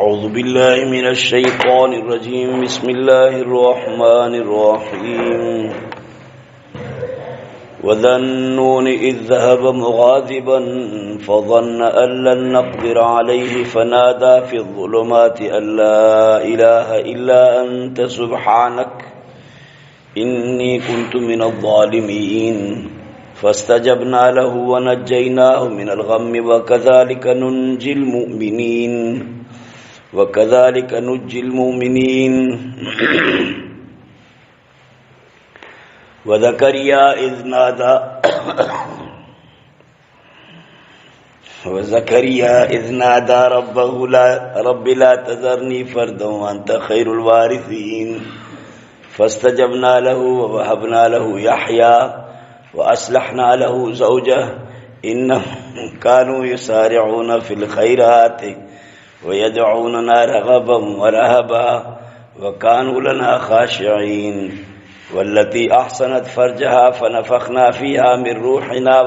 أعوذ بالله من الشيطان الرجيم بسم الله الرحمن الرحيم وذا النون إذ ذهب مغاضبا فظن أن لن نقدر عليه فنادى في الظلمات أن لا إله إلا أنت سبحانك إني كنت من الظالمين فاستجبنا له ونجيناه من الغم وكذلك ننجي المؤمنين وزكريا إذ نادى ربه رب لا تذرني فردا وأنت خير الوارثين فاستجبنا له ووهبنا له يحيى وأصلحنا له زوجه إنهم كانوا يسارعون في الخيرات ويدعوننا رغبا ورهبا وكانوا لنا خاشعين والتي أحسنت فرجها فنفخنا فيها من روحنا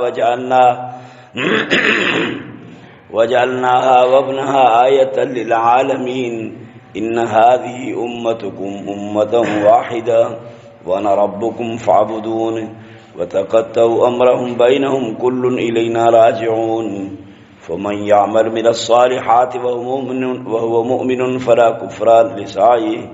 وجعلناها وابنها آية للعالمين إن هذه أمتكم أمة واحدة وأنا ربكم فاعبدون وتقطعوا أمرهم بينهم كل إلينا راجعون فمن يعمل من الصالحات وهو مؤمن فلا كفران لسعيه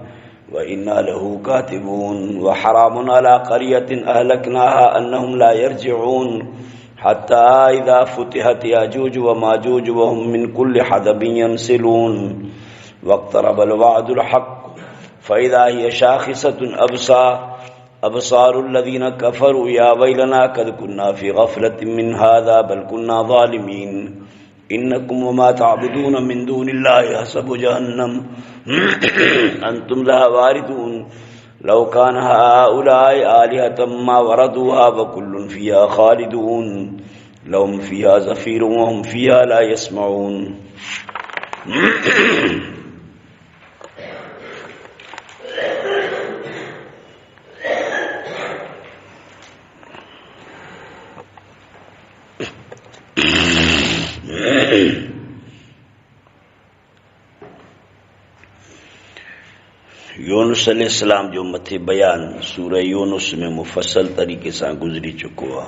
وإنا له كاتبون وحرام على قرية أهلكناها أنهم لا يرجعون حتى إذا فتحت ياجوج وماجوج وهم من كل حدب ينسلون واقترب الوعد الحق فإذا هي شاخصة أبصار الذين كفروا يا ويلنا قد كنا في غفلة من هذا بل كنا ظالمين إنكم وما تعبدون من دون الله حسب جهنم أنتم لها واردون لو كان هؤلاء آلهة ما وردوها وكل فيها خالدون لهم فيها زفير وهم فيها لا يسمعون यूनुस अलैहिस्सलाम जो मथे बयान सूरह यूनुस में मुफस्सल तरीके से गुजरी चुको है।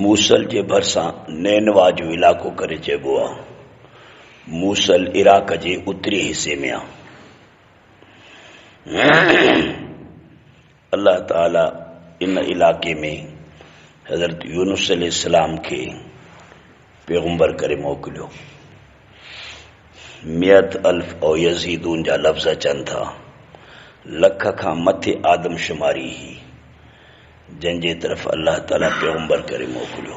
मूसल जे भरसा नैनवा जो इलाको करे चइबो आहे। मूसल इराक जे उत्तरी हिस्से में आहे। अल्लाह ताला इन इलाके में हज़रत यूनुस अलैहिस्सलाम के पैगंबर करे मोकिलियो। मियत अल्फ और यजीदून जा लफ्ज़ अचनि था। लख खां मथे आदमशुमारी ही जंहिंजे तरफ़ अल्लाह ताला पैगंबर करे मोकिलियो।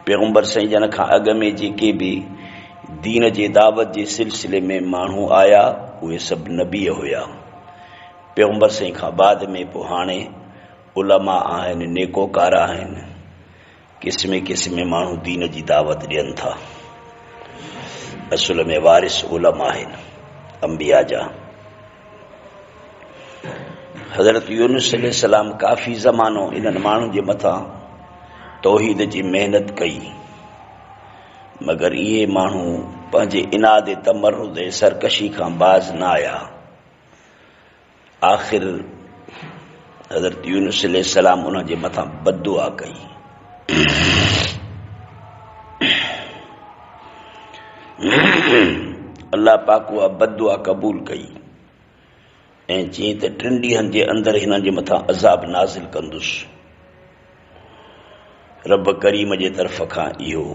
पैगंबर साईं जन खां अॻ में जेके बि दीन जे दावत जे सिलसिले में माण्हू आया उहे सभु नबी हुया। पैगंबर साईं खां बाद में पोइ हाणे उलमा आहिनि, नेकोकार आहिनि, किस्म किस्म माण्हू दीन जी दावत ॾियनि था। असुल में वारिस उलमा आहिनि अंबिया जा। हज़रत यूनुस अलैहिस्सलाम काफ़ी ज़मानो इन्हनि माण्हुनि जे मथां तौहीद जी महिनत कई, मगर इहे माण्हू पंहिंजे इनाद तमर्रुद ऐं सरकशी खां बाज़ न आया। आख़िर हज़रत यूनुस अलैहिस्सलाम उन्हनि जे मथां बददुआ कई। अल्लाह पाक उहा बददुआ क़बूल कई ऐं चई त 3 ॾींहनि जे अंदरि हिननि जे मथां अज़ाब नाज़िल कंदुसि। रब करीम जे तरफ़ खां इहो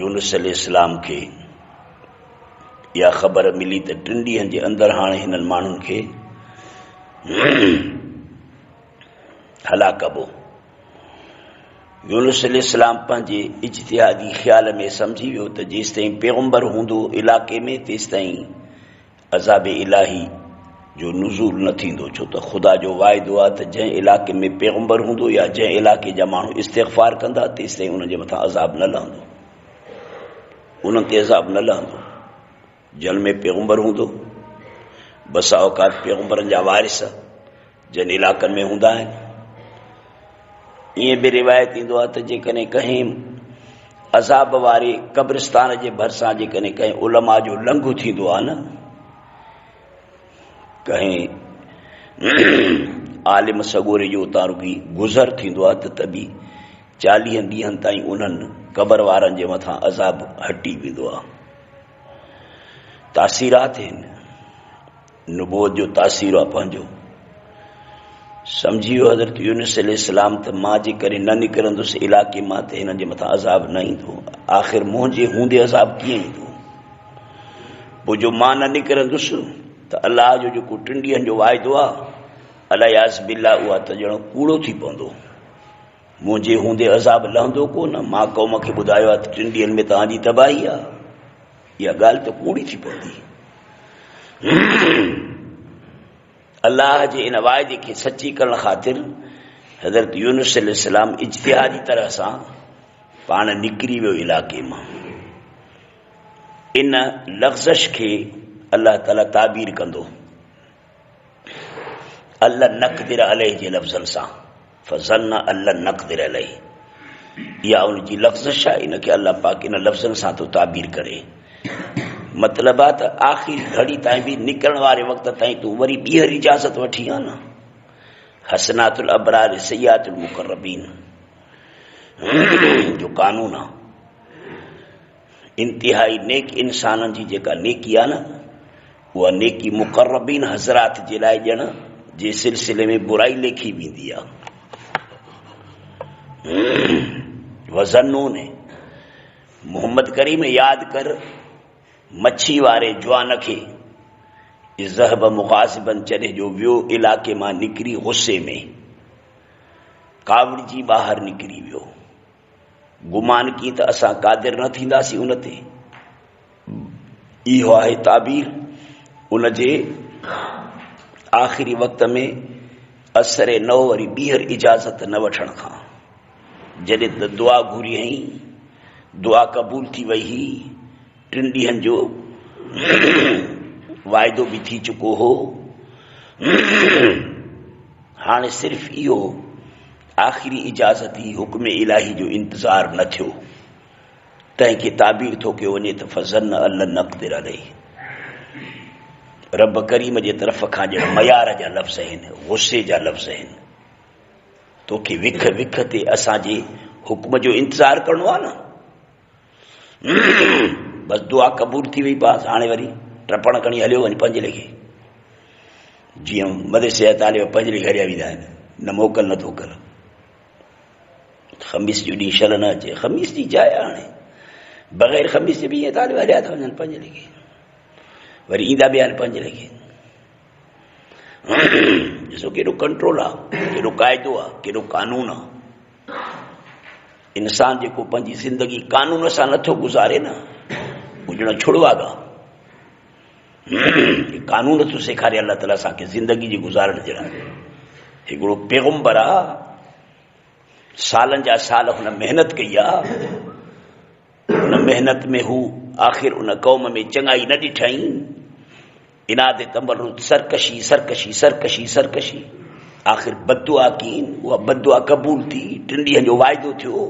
यूनुस अलैहिस्सलाम खे इहा ख़बर मिली त 3 ॾींहनि जे अंदरि हाणे हिननि माण्हुनि खे हलाकबो। यूनुस अलैहिस्सलाम पंहिंजे इज्तिहादी ख़्याल में समझी वियो त जेसिताईं पैगंबर हूंदो इलाके में तेसिताईं अज़ाब इलाही जो नुज़ूल न थींदो। छो त ख़ुदा जो वाइदो आहे त जंहिं इलाके में पैगंबर हूंदो या जंहिं इलाके जा माण्हू इस्तिग़फ़ार कंदा तेसिताईं उन्हनि जे मथां अज़ाब न लहंदो, उन्हनि ते अज़ाब न लहंदो। जंहिं में पैगंबर हूंदो बसा औकात पैगंबरनि जा वारिस जिन इलाक़नि में हूंदा आहिनि ईअं बि रिवायत ईंदो आहे त जेकॾहिं कंहिं अज़ाब वारे क़ब्रिस्तान जे भरिसां जेकॾहिं कंहिं उलमा जो लंघु थींदो आहे न, कंहिं आलिम सगोरे जो उतारूगी गुज़र थींदो आहे त तॾहिं 40 ॾींहंनि ताईं उन्हनि क़बर वारनि जे मथां अज़ाब हटी वेंदो आहे। तासीरात आहिनि, नुबूवत जो तासीर आहे पंहिंजो। सम्झी वियो हज़रत यूनुस अलैहिस्सलाम त मां जे करे न निकिरंदुसि इलाइक़े मां त हिननि जे मथां अज़ाब न ईंदो, आख़िर मुंहिंजे हूंदे अज़ाब कीअं ईंदो। पोइ जो मां न निकिरंदुसि त अलाह जो जेको 3 ॾींहंनि जो वाइदो आहे अलायास बिल्ला उहा त ॼण कूड़ो थी पवंदो। मुंहिंजे हूंदे अज़ाब लहंदो कोन। मां क़ौम खे ॿुधायो आहे त 3 ॾींहंनि में तव्हांजी तबाही आहे, इहा ॻाल्हि त कूड़ी थी पवंदी। अल्लाह जे इन वाइदे खे सची करण ख़ातिर हज़रत यूनुस अलैहिस्सलाम इज्तिहादी तरह सां पाण निकिरी वियो इलाइक़े मां। इन लफ़्ज़श खे अल्लाह ताला ताबीर कंदो अल्ला नक़दिर अलैहि जे लफ़्ज़नि सां, फज़न्न अल्ला नक़दिर अलैहि, इहा उनजी लफ़्ज़श आहे। इनखे अल्लाह पाक इन लफ़्ज़नि सां थो ताबीर करे। मतिलब आहे त आख़िरी घड़ी ताईं बि निकिरण वारे वक़्त ताईं तूं वरी ॿीहर इजाज़त वठी आहे न। हसनातुल अबरार सय्यातुल मुक़र्रबीन जो कानून आहे। इंतिहाई नेक इंसाननि जी जेका नेकी आहे न, उहा नेकी मुक़र्रबीन हज़रात जे लाइ ॼण जे सिलसिले में बुराई लेखी वेंदी आहे। वज़न्नून मोहम्मद करीम यादि कर मच्छी वारे जवान खे ज़हब मुग़ाज़िबन चढ़े जो वियो इलाइक़े मां निकिरी गुस्से में कावड़जी ॿाहिरि निकिरी वियो। गुमान की त असां क़ादिर न थींदासीं उन ते। इहो आहे ताबीर उन जे आख़िरी वक़्त में असरे नौ वरी ॿीहर इजाज़त न वठण खां। जॾहिं त दुआ घुरी हई, दुआ क़बूल थी वई हुई, 3 ॾींहंनि जो वाइदो बि थी चुको हो। हाणे सिर्फ़ इहो आख़िरी इजाज़त ई हुक्म इलाही जो इंतज़ार न थियो। तंहिंखे ताबीर थो कयो वञे त फज़न्न अल्ला नक़दिर अलैहि। रब करीम जे तरफ़ खां ॼण मयार जा लफ़्ज़ आहिनि, गुस्से जा लफ़्ज़ आहिनि। तोखे विख विख ते असांजे हुक्म जो इंतज़ार करणो आहे न। बस दुआ क़बूल थी वई, बस हाणे वरी टपण खणी हलियो वञी 5 लॻे। जीअं मदरसे तालिब 5 लॻे हलिया वेंदा आहिनि, न मोकल न थोकल। ख़मीस जो ॾींहुं शल न अचे, ख़मीस जी जाइ हाणे बग़ैर ख़मीस जे बि ईअं तालिब हलिया था वञनि 5 लॻे, वरी ईंदा बि आहिनि 5 लॻे। ॾिसो केॾो कंट्रोल आहे, केॾो क़ाइदो आहे, केॾो कानून आहे। इंसान जेको पंहिंजी ज़िंदगी कानून सां नथो गुज़ारे न, ॼण छुड़वागा कानून थो सेखारे अल्लाह ताला असांखे ज़िंदगी जी गुज़ारण जे लाइ। हिकिड़ो पैगम्बर आहे, सालनि जा साल हुन महिनत कई आहे। हुन महिनत में हू आख़िर उन क़ौम में चङाई न ॾिठई। इनाद तमरुद, सरकशी सरकशी सरकशी सरकशी, आख़िर बददुआ की, उहा बददुआ क़बूल थी। 3 ॾींहंनि जो वाइदो थियो।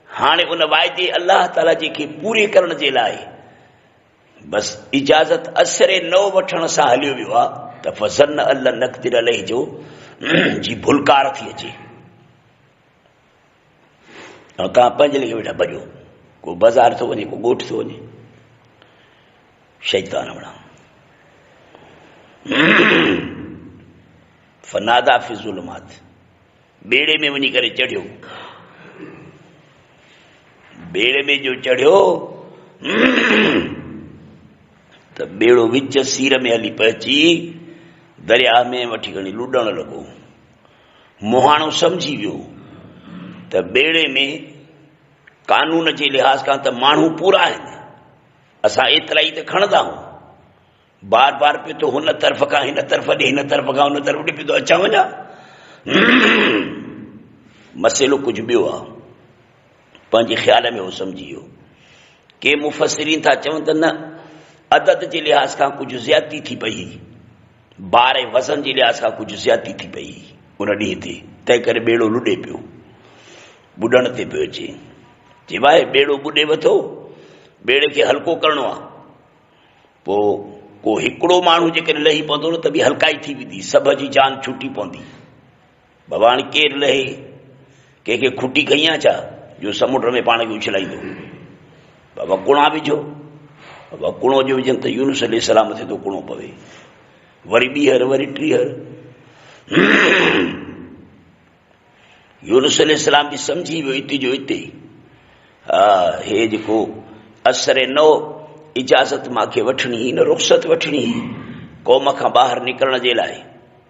हाणे उन वाइदे अल्लाह ताला जेके पूरे करण जे लाइ बस इजाज़त असरे 9 वठण सां हलियो वियो आहे त फज़न्न अल्ला नक़दिर अलैहि जो जी भुलकार थी अचे। तव्हां 5 लॻे वेठा भॼो, को बाज़ार थो वञे, को ॻोठ थो वञे, शैतान वणा फनादा फी ज़ुलमात, बेड़े में वञी करे चढ़ियो। बेड़े में जो चढ़ियो त बेड़ो विच सीर में हली पहुची दरिया में वठी खणी लुॾण लॻो। मुहाणो सम्झी वियो त बेड़े में कानून जे लिहाज़ खां त माण्हू पूरा आहिनि, असां एतिरा ई त खणंदा आहियूं। बार बार पियो थो हुन तरफ़ खां हिन तरफ़ ॾे, हिन तरफ़ खां हुन तरफ़ ॾे पियो थो अचां वञा। मसइलो कुझु ॿियो आहे, पंहिंजे ख़्याल में उहो सम्झी वियो। के मुफ़सिरीन था चवनि त न, अदद जे लिहाज़ खां कुझु ज़्यादती थी पई, बार ऐं वज़न जे लिहाज़ खां कुझु ज़्यादती थी पई। उन ॾींहं ते, तंहिं करे ॿेड़ो लुॾे पियो, ॿुॾण ते पियो अचे। चए भाई ॿेड़ो ॿुॾे वठो, ॿेड़े खे हल्को करिणो आहे। पोइ को हिकिड़ो माण्हू जेकॾहिं लही पवंदो न त बि हल्काई थी वेंदी, सभ जी जान छुटी पवंदी। बाबा हाणे केरु लहे, कंहिंखे खुटी कई आहे छा जो समुंड में पाण खे उछलाईंदो? बाबा कुणा विझो। बाबा कुणो जो विझनि त यूनुस अलैहिस्सलाम थे थो कुणो पवे, वरी ॿीहर, वरी टीहर। यूनुस अलैहिस्सलाम बि सम्झी वियो हिते जो हिते, हा हे जेको असर नओ इजाज़त मूंखे वठणी, न रुख़्सत वठणी क़ौम खां ॿाहिरि निकिरण जे लाइ,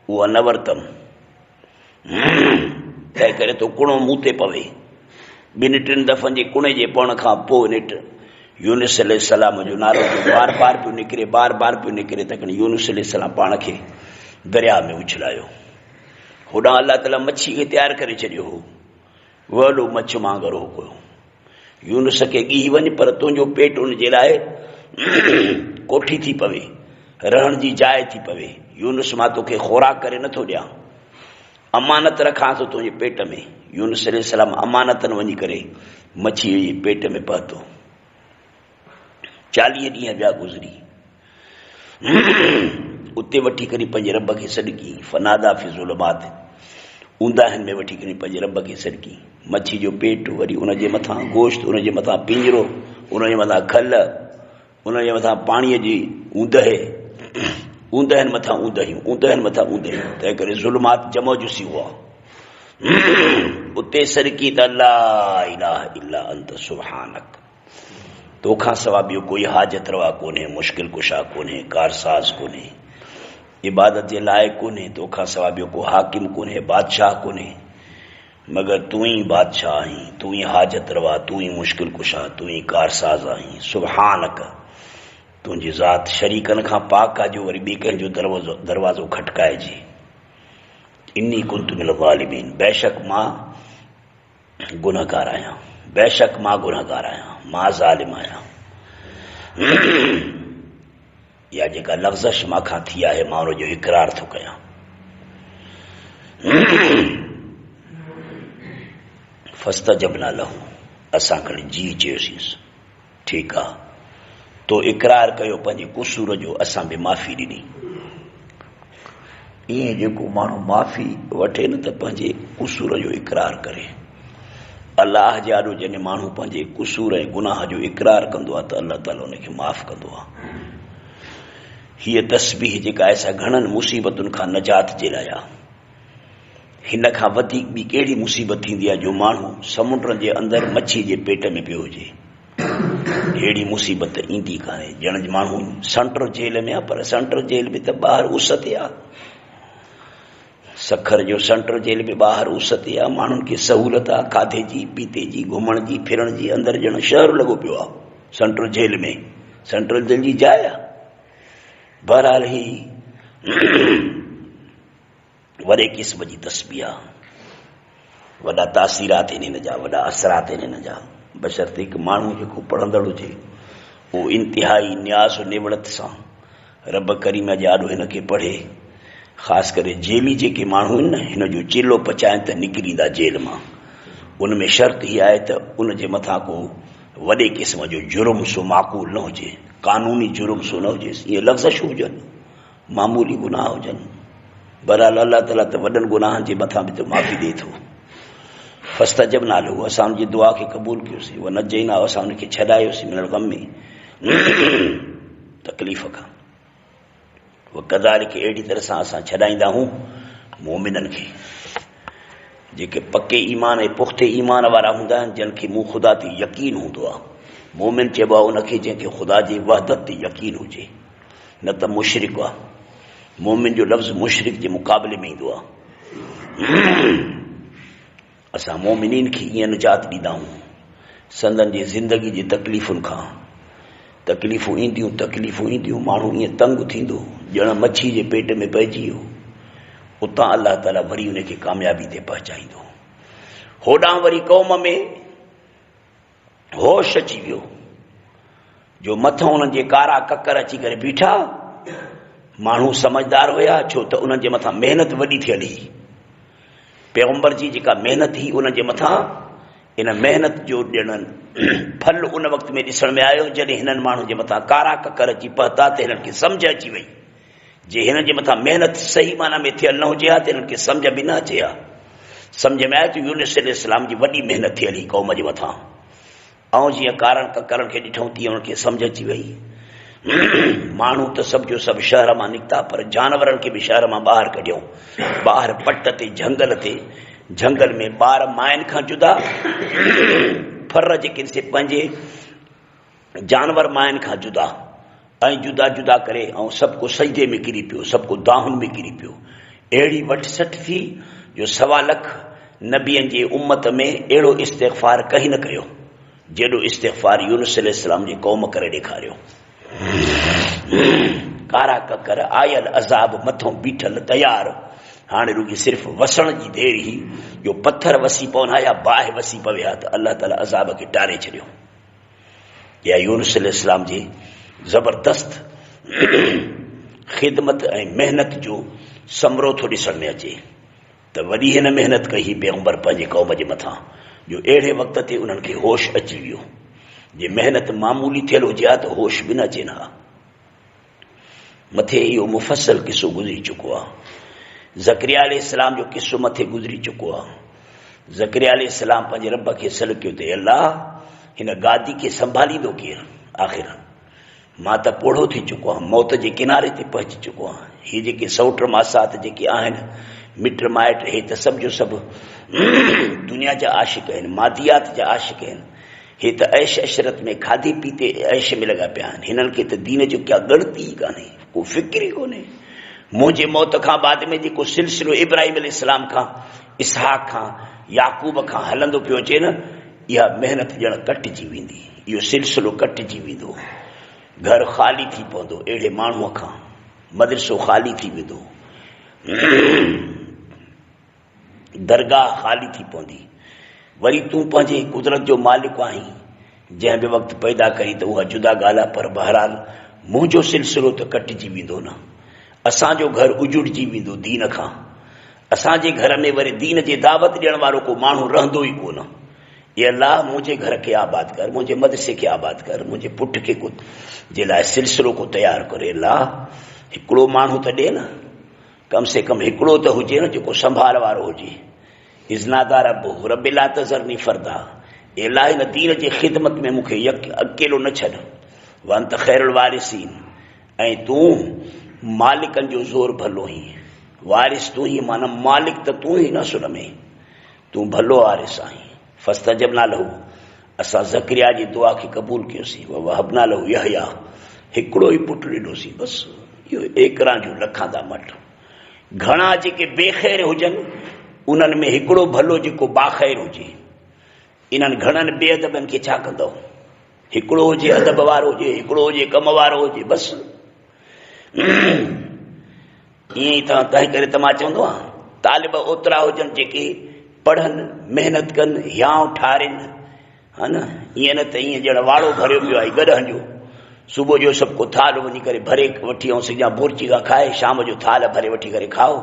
उहा न वरितमि। तंहिं करे तो कुणो मूं ते पवे। 2-3 दफ़नि जे कुणे जे पवण खां पोइ नेठि यूनुस अलैहिस्सलाम जो नालो बार बार पियो निकिरे, बार बार पियो निकिरे, तकनि यूनुस अलैहिस्सलाम पाण खे दरिया में उछलायो। होॾां अलाह ताला मच्छी खे तयारु करे छॾियो हो, वॾो मच्छ वांगुरु हो पियो। यूनुस खे ॻीह वञ, पर तुंहिंजो पेट उन जे लाइ कोठी थी पवे, रहण जी जाइ थी पवे। यूनुस मां तोखे ख़ोराक करे नथो ॾियां, अमानत रखां थो तुंहिंजे पेट में। यूनुस अलैहिस्सलाम अमानतन वञी करे मच्छी जे पेट में पहुतो। 40 ॾींहं ॿिया गुज़री, उते वठी करे पंहिंजे रब खे सॾकी। फनादा फी ज़ुलमात, ऊंदाहनि में वठी करे पंहिंजे रब खे सॾकी। मच्छी जो पेट, वरी उनजे मथां गोश्त, उनजे मथां पिंजरो, उनजे मथां खल, उनजे मथां पाणीअ जी ऊंदहि, ऊंदहनि मथां ऊंदहियूं, ऊंदहनि मथां ऊंदहियूं। तंहिं करे ज़ुल्मात जमो जुसी हुआ। उते सॾकी त ला इलाहा इल्ला अंत सुब्हानक, तोखां सवाइ ॿियो कोई हाजत रवा कोन्हे, मुश्किल कुशा कोन्हे, कारसाज़ कोन्हे, इबादत जे लाइक़ कोन्हे, तोखां सवाइ ॿियो को हाकिम कोन्हे, बादशाह कोन्हे, मगर तूं ई बादशाह आहीं, तूं ई हाजत रवा, तूं ई मुश्किल कुशा, तूं ई कारसाज़ आहीं। सुब्हानक, तुंहिंजी ज़ात शरीकनि खां पाक आहे जो वरी ॿिए कंहिंजो दरवाज़ो खटकाइजे। इन्नी कुंतु मिनल ज़ालिमीन, बेशक मां गुनहगार आहियां, बेशक मां गुनहगार आहियां, मां ज़ालिम आहियां। या जेका लफ़्ज़श मां खां थी आहे, मां उन जो इक़रार थो कयां। फस्तजबना लहू, असां खणी जी चयोसींसि, ठीकु आहे, तो इक़रार कयो पंहिंजे कुसूर जो, असां बि माफ़ी ॾिनी। ईअं जेको माण्हू माफ़ी वठे न त पंहिंजे कुसूर जो इक़रार करे, अलाह जे आॾो जॾहिं माण्हू पंहिंजे कुसूर ऐं गुनाह जो इक़रार कंदो आहे त अलाह ताला उनखे माफ़ कंदो आहे। हीअ तस्बीह जेका असां घणनि मुसीबतुनि खां नजात जे लाइ आहे। हिन खां वधीक ॿी कहिड़ी मुसीबत थींदी आहे जो माण्हू समुंड जे अंदरि मच्छी जे पेट में पियो हुजे, अहिड़ी मुसीबत ईंदी कान्हे। ॼण माण्हू सेंट्रल जेल में आहे, पर सेंट्रल जेल में त ॿाहिरि उस ते आहे, सखर जो सेंट्रल जेल में ॿाहिरि उस ते आहे। माण्हुनि खे सहूलियत आहे खाधे जी, पीते जी, घुमण जी, फिरण जी, अंदरि ॼण शहर लॻो पियो आहे सेंट्रल जेल में, सेंट्रल जेल जी जाइ आहे। बहरहाल ही वॾे क़िस्म जी तस्बीह आहे, वॾा तासीरात आहिनि हिन जा, वॾा असरात आहिनि हिन जा। बशर्ते हिकु माण्हू जेको पढ़ंदड़ हुजे, उहो इंतिहाई न्याज़ निवड़त सां रब करीम जे आॾो हिन खे पढ़े। ख़ासि करे जेली जेके माण्हू आहिनि न, हिन जो चिलो पचाइनि त निकिरींदा जेल मां। उन में शर्त हीअ आहे त उन जे मथां को वॾे क़िस्म जो जुर्म सो माक़ूल न हुजे, कानूनी जुर्म सो न हुजे, इहे लफ़्ज़ हुजनि, मामूली गुनाह हुजनि। बहरहाल अलाह ताला त वॾनि गुनाहनि जे मथां बि त माफ़ी ॾिए थो। फस्तजबना लहू, असां उनजी दुआ खे क़बूल कयोसीं। व नजैना, असां उनखे छॾायोसीं मिनल ग़म में, तकलीफ़ खां। वो कज़ालिक, अहिड़ी तरह सां असां छॾाईंदा आहियूं मोमिननि खे, जेके पके ईमान ऐं पुख़्ते ईमान वारा हूंदा आहिनि, जिन खे मूं ख़ुदा ते यकीन हूंदो आहे। मोमिन चइबो आहे उनखे जंहिंखे ख़ुदा जी वहदत ते यकीन हुजे, न त मुशरिक आहे। मोमिन जो लफ़्ज़ मुशरिक जे मुक़ाबले में ईंदो आहे। असां मोमिनीन खे ईअं निजात ॾींदा आहियूं संदन जी ज़िंदगी जी तकलीफ़ुनि खां। तकलीफ़ूं ईंदियूं, माण्हू ईअं तंग थींदो ॼण मच्छी जे पेट में पइजी वियो। उतां अलाह ताला वरी उनखे कामयाबी ते पहुचाईंदो। होॾां वरी क़ौम में होश अची वियो, जो मथां उन्हनि जे कारा ककर अची करे बीठा। माण्हू समझदार हुया, छो त उन्हनि जे मथां महिनत वॾी थियल हुई। पैगंबर जी जेका मेहनत ही उन जे मथां, इन मेहनत जो ॼण फल उन वक़्त में ॾिसण में आयो जॾहिं हिननि माण्हुनि जे मथां कारा ककर अची पहुता त हिननि खे सम्झ अची वई। जे हिन जे मथां मेहनत सही माना में थियल न हुजे हा त हिननि खे सम्झ बि न अचे हा। सम्झ में आयो त यूनुस अलैहिस्सलाम जी वॾी मेहनत थियल हुई क़ौम जे मथां, ऐं जीअं कारनि ककरनि खे ॾिठूं तीअं उन्हनि खे सम्झ अची वई। माण्हू त सभु जो सभु शहर मां निकिता, पर जानवरनि खे बि शहर मां ॿाहिरि कढियऊं। ॿाहिरि पट ते, झंगल में ॿार माइनि खां जुदा, फर जेके से पंहिंजे जानवर माइनि खां जुदा, ऐं जुदा जुदा करे, ऐं सभु को सजदे में किरी पियो, सभु को दाहुनि में किरी पियो। अहिड़ी वठ सठ थी जो 1.25 लख नबियनि जे उम्मत में अहिड़ो इस्तिग़फ़ार कहीं न कयो जेॾो इस्तिग़फ़ार यूनुस अलैहिस्सलाम जी क़ौम करे ॾेखारियो। कारा ककर आयल अज़ाब मथों बीठल तयार, हाणे रुॻी सिर्फ़ वसण जी देरि ही जो पत्थर वसी पवनि हा या बाहि वसी पवे हा त अल्लाह ताला अज़ाब खे टारे छॾियो। या यूनुस अलैहिस्सलाम जी ज़बरदस्त ख़िदमत ऐं मेहनत जो समरो थो ॾिसण में अचे त वॾी हिन मेहनत कई पैगंबर पंहिंजे क़ौम जे मथां जो अहिड़े वक़्त ते उन्हनि खे होश अची वियो। जे मेहनत मामूली थियल हुजे हा त होश बि न अचेनि हा। मथे इहो मुफ़स्सल किस्सो गुज़री चुको आहे। ज़करिया अलैहिस्सलाम जो किस्सो मथे गुज़री चुको आहे। ज़करिया अलैहिस्सलाम पंहिंजे रब खे सॾ कयो त अल्लाह हिन गादी खे संभालींदो केरु? आख़िर मां त पोढ़ो थी चुको आहियां, मौत जे किनारे ते पहुची चुको आहियां। हीअ जेके सौट मासात जेके आहिनि, मिट माइट, हे त सभु जो सभु दुनिया जा आशिक़ आहिनि, मादियात जा आशिक़ आहिनि। हे त ऐश अशरत में खाधे पीते ऐश में लॻा पिया आहिनि। हिननि खे त दीन जो क्या ॻणती ई कान्हे, को फ़िक्र ई कोन्हे। मुंहिंजे मौत खां बाद में जेको सिलसिलो इब्राहिम अलैहिस्सलाम खां, इसहाक खां, याकूब खां हलंदो पियो अचे न, इहा मेहनत ॼण कटिजी वेंदी, इहो सिलसिलो कटिजी वेंदो। घर ख़ाली थी पवंदो अहिड़े माण्हूअ खां, मदरसो ख़ाली थी वेंदो, दरगाह ख़ाली थी पवंदी। वरी तूं पंहिंजे कुदरत जो मालिक आहीं, जंहिं बि वक़्तु पैदा कई त उहा जुदा ॻाल्हि आहे, पर बहरहाल मुंहिंजो सिलसिलो त कटिजी वेंदो न। असांजो घर उजुड़जी वेंदो दीन खां। असांजे घर में वरी दीन जे दावत ॾियण वारो को माण्हू रहंदो ई कोन। ये अल्लाह मुझे घर के आबाद कर, मुझे मदरसे के आबाद कर, मुझे पुट के को जे लाइ सिलसिलो को तयार करे। अल्लाह हिकिड़ो माण्हू त ॾे न, कम से कम हिकिड़ो त हुजे न जेको संभाल वारो हुजे। इज़नादा रब रब्बे ला तज़रनी फरदा, अल्लाह हिन दीन जे ख़िदमत में मूंखे अकेलो न छॾ। वंत ख़ैरुल वारिसीन, ऐं तूं मालिकनि जो ज़ोर भलो ही, वारिस तूं ही, माना मालिक त तूं ही न सुन में, तूं भलो वारिस आहीं। फस्तजबना लहू, असां ज़करिया जी दुआ खे क़बूल कयोसीं। वहबना लहू यहया, हिकिड़ो ई पुटु ॾिनोसीं। बसि इहो एकरा जूं लखां दा मट। घणा जेके बेख़ैर हुजनि उन्हनि में हिकिड़ो भलो जेको बाख़ैर हुजे। इन्हनि घणनि बेअदबनि खे छा कंदव? हिकिड़ो हुजे अदब वारो हुजे, हिकिड़ो हुजे कम वारो हुजे, बसि ईअं ई तंहिं करे त मां चवंदो आहियां तालिब ओतिरा हुजनि जेके पढ़नि, मेहनत कनि, हियांव ठारिनि, हा न। ईअं न त ईअं ॼण वाड़ो भरियो पियो आहे गॾहनि जो। सुबुह जो सभु को थाल वञी करे भरे वठी ऐं सिॼा बोरची खां खाए, शाम जो थाल भरे वठी करे खाओ।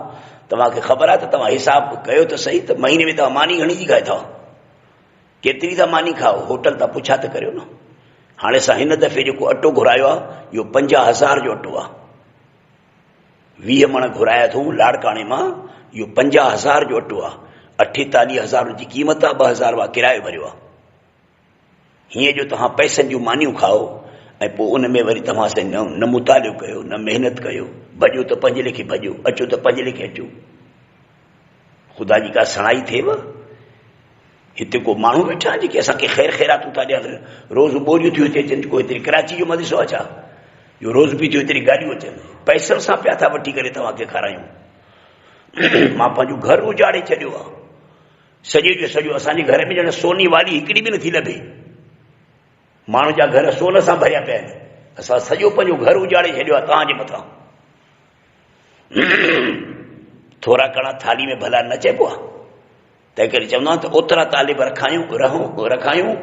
तव्हांखे ख़बर आहे त तव्हां हिसाब कयो त सही त महीने में तव्हां मानी घणी जी खाए था, केतिरी था मानी खाओ? होटल तां पुछा त करियो न। हाणे असां हिन दफ़े जेको अटो घुरायो आहे इहो 50,000 जो अटो आहे। 20 मण घुराया अथऊं लाड़काणे मां, इहो 50,000 जो अटो आहे। 48,000 जी क़ीमत आहे, 2,000 रुपया किरायो भरियो आहे। हीअं जो तव्हां पैसनि जूं मानियूं खाओ ऐं पोइ उन में वरी तव्हां सां न मुतालियो कयो, न महिनत कयो। भॼो त 5 लेखे भॼो, अचो त 5 लेखे अचो। ख़ुदा जी का सणाई थिएव? हिते को माण्हू वेठा आहिनि जेके असांखे ख़ैर ख़ैरातूं था ॾियनि। रोज़ बोरियूं थियूं थी अचनि, को हेतिरी कराची जो मदरसो आहे छा? इहो रोज़ बि थियूं हेतिरी गाॾियूं अचनि, पैसनि सां पिया था वठी करे तव्हांखे खारायूं। मां पंहिंजो घर उजाड़े छॾियो आहे, सॼे जो सॼो। असांजे घर में ॼण सोनी वाली हिकिड़ी बि नथी लभे। माण्हू जा घर सोन सां भरिया पिया आहिनि, असां सॼो पंहिंजो घर उजाड़े छॾियो आहे तव्हांजे मथां। थोरा घणा थाली में भला न चइबो आहे? तंहिं करे चवंदो आहे त ओतिरा तालिब रखायूं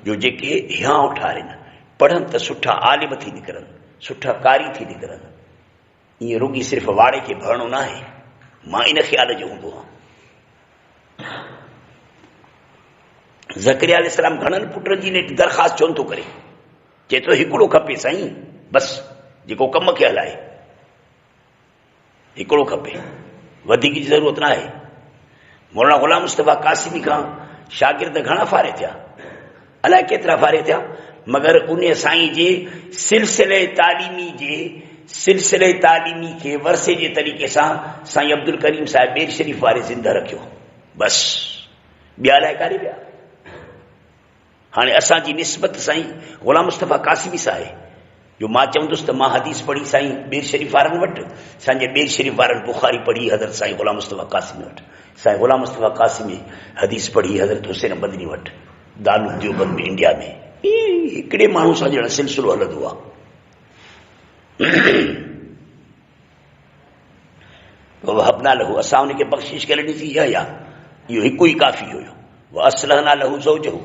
जो जेके हियांव ठारिनि, पढ़नि त सुठा आलिम थी निकिरनि, सुठा कारी थी निकिरनि। ईअं रुॻी सिर्फ़ु वाड़े खे भरणो न आहे। मां इन ख़्याल जो हूंदो आहियां। ज़करिया अलैहिस्सलाम घणनि पुटनि जी नेठि दरख़्वास्त छो थो करे, चए थो हिकिड़ो खपे साईं, बस जेको कम खे हलाए, हिकिड़ो खपे, वधीक जी ज़रूरत न आहे। मौलाना ग़ुलाम मुस्तफ़ा कासिमी खां शागिर्द घणा फारे थिया, अलाए केतिरा फारे थिया, मगर उन साईं जे सिलसिले तालीमी खे वरसे जे तरीक़े सां साईं अब्दुल करीम साहिब बेर शरीफ़ वारे ज़िंदा रखियो, बस ॿिया अलाए काॾे विया। हाणे असांजी निस्बत साईं ग़ुलाम मुस्तफ़ा कासिमी सां आहे, जो मां चवंदुसि त मां हदीस पढ़ी साईं बेर शरीफ़ वारनि वटि, असांजे बेर शरीफ़ वारनि बुखारी पढ़ी हज़रत साईं ग़ुलाम मुस्तफ़ा कासिमी वटि, साईं ग़ुलाम मुस्तफ़ा कासिमी हदीस पढ़ी हज़रत हुसैन मदनी वटि, दारुल देवबंद में इंडिया में। हिकिड़े माण्हू सां ॼण सिलसिलो हलंदो आहे। वहबना लहू, असां हुनखे बख़्शिश करे ॾिसी, या इहो हिकु ई काफ़ी हुयो। असलहना लहू ज़ौजहू,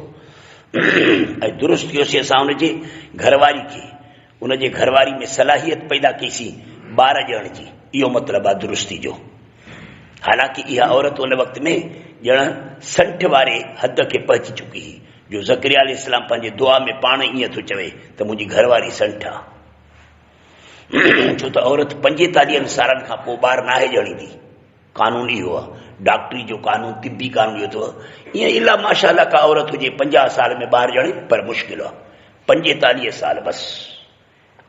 ऐं दुरुस्त कयोसीं असां हुनजे घरवारी खे, उनजे घरवारी में सलाहियत पैदा कईसीं ॿार ॼण जी, इहो मतिलबु आहे दुरुस्ती जो। हालांकि इहा औरत उन वक़्त में ॼण संठ वारे हद खे पहुची चुकी हुई, जो ज़करिया अलैहिस्सलाम पंहिंजे दुआ में पाण ईअं थो चवे त मुंहिंजी घरवारी संठ आहे, छो त औरत 45 सालनि खां पोइ ॿार नाहे ॼणींदी। कानून इहो आहे, डॉक्टरी जो कानून, तिबी कानून इहो अथव। ईअं इला माशाअल्लाह का औरत हुजे 50 साल में ॿार ॼणे, पर मुश्किल आहे 45 साल बस।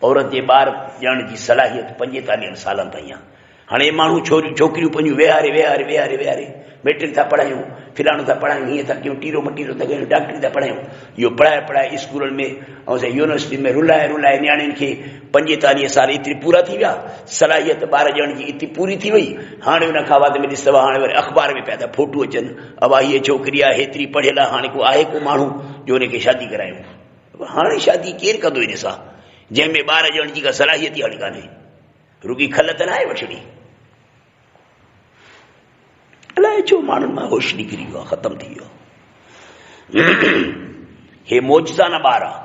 औरत जे ॿार ॼण जी सलाहियत 45 सालनि ताईं आहे। हाणे माण्हू छोरियूं छोकिरियूं पंहिंजूं वेहारे मैट्रिक था पढ़ायूं, फिलाणो था पढ़ायूं, हीअं था कयूं, टीरो मटीरो था कयूं, डॉक्टरी था पढ़ायूं, इहो पढ़ाए स्कूलनि में ऐं यूनिवर्सिटी में रुलाए नियाणियुनि खे 45 साल एतिरी पूरा थी विया, सलाहियत ॿार ॼण जी एतिरी पूरी थी वई। हाणे हुन खां बाद में ॾिसो, हाणे वरी अख़बार में पिया था फोटू अचनि, अवा हीअ छोकिरी आहे हेतिरी पढ़ियल आहे, हाणे को आहे को माण्हू जो हुनखे शादी करायूं। हाणे शादी केरु कंदो इन सां, जंहिंमें ॿार ॼण जी का सलाहियत ई हाणे कान्हे, रुगी खल त न आहे वठणी। अलाए छो माण्हुनि मां होश निकिरी वियो आहे, ख़तम थी वियो। हे मौजज़ाना ॿार आहे,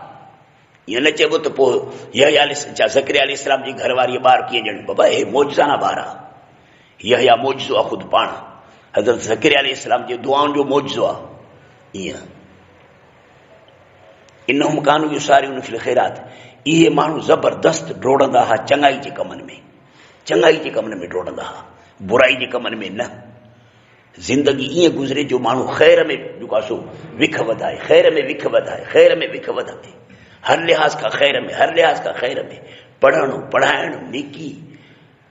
ईअं न चइबो त पोइ ज़करिया अलैहिस्सलाम जी घरवारी ॿार कीअं ॼण, बाबा हे मौजज़ाना ॿार आहे, यहया मौजज़ो आहे ख़ुदि पाण, हज़रत ज़करिया अलैहिस्सलाम जे दुआउनि जो मौजज़ो आहे। ईअं इन्नहुम कानू युसारिऊन फिल ख़ैरात, इहे माण्हू ज़बरदस्त डोड़ंदा हुआ चङाई जे कमनि में, चङाई जे कमनि में डोड़ंदा हुआ, बुराई जे कमनि में न। ज़िंदगी ईअं गुज़रे जो माण्हू ख़ैर में जेको आहे सो विख वधाए, ख़ैर में विख वधाए, हर लिहाज़ खां ख़ैर में पढ़णु पढ़ाइणु नेकी,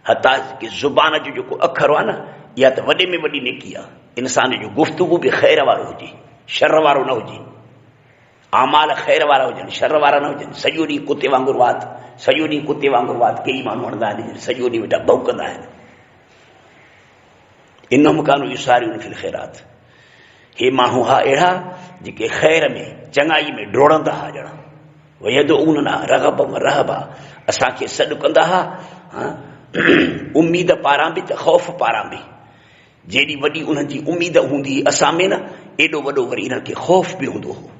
हता की ज़ुबान जो जेको अखर आहे न, इहा त वॾे में वॾी नेकी आहे। इंसान जो गुफ़्तगू बि ख़ैर वारो हुजे, शर वारो न हुजे, आमाल ख़ैर वारा हुजनि, शर वारा न हुजनि। सॼो ॾींहुं कुते वांगुरु वात कई माण्हू हणंदा आहिनि, सॼो ॾींहुं वेठा भौंकंदा आहिनि। इन्नहुम कानू युसारिऊन फिल ख़ैरात, हे माण्हू हा अहिड़ा जेके ख़ैर में चङाई में डोड़ंदा हुआ ॼण, वयदऊनना रग़बन रहबा, असांखे सॾु कंदा हुआ उम्मीद पारां बि त ख़ौफ़ पारां बि। जेॾी वॾी उन्हनि जी उम्मीद हूंदी असां में न, एॾो वॾो वरी इन्हनि खे ख़ौफ़ बि हूंदो हो।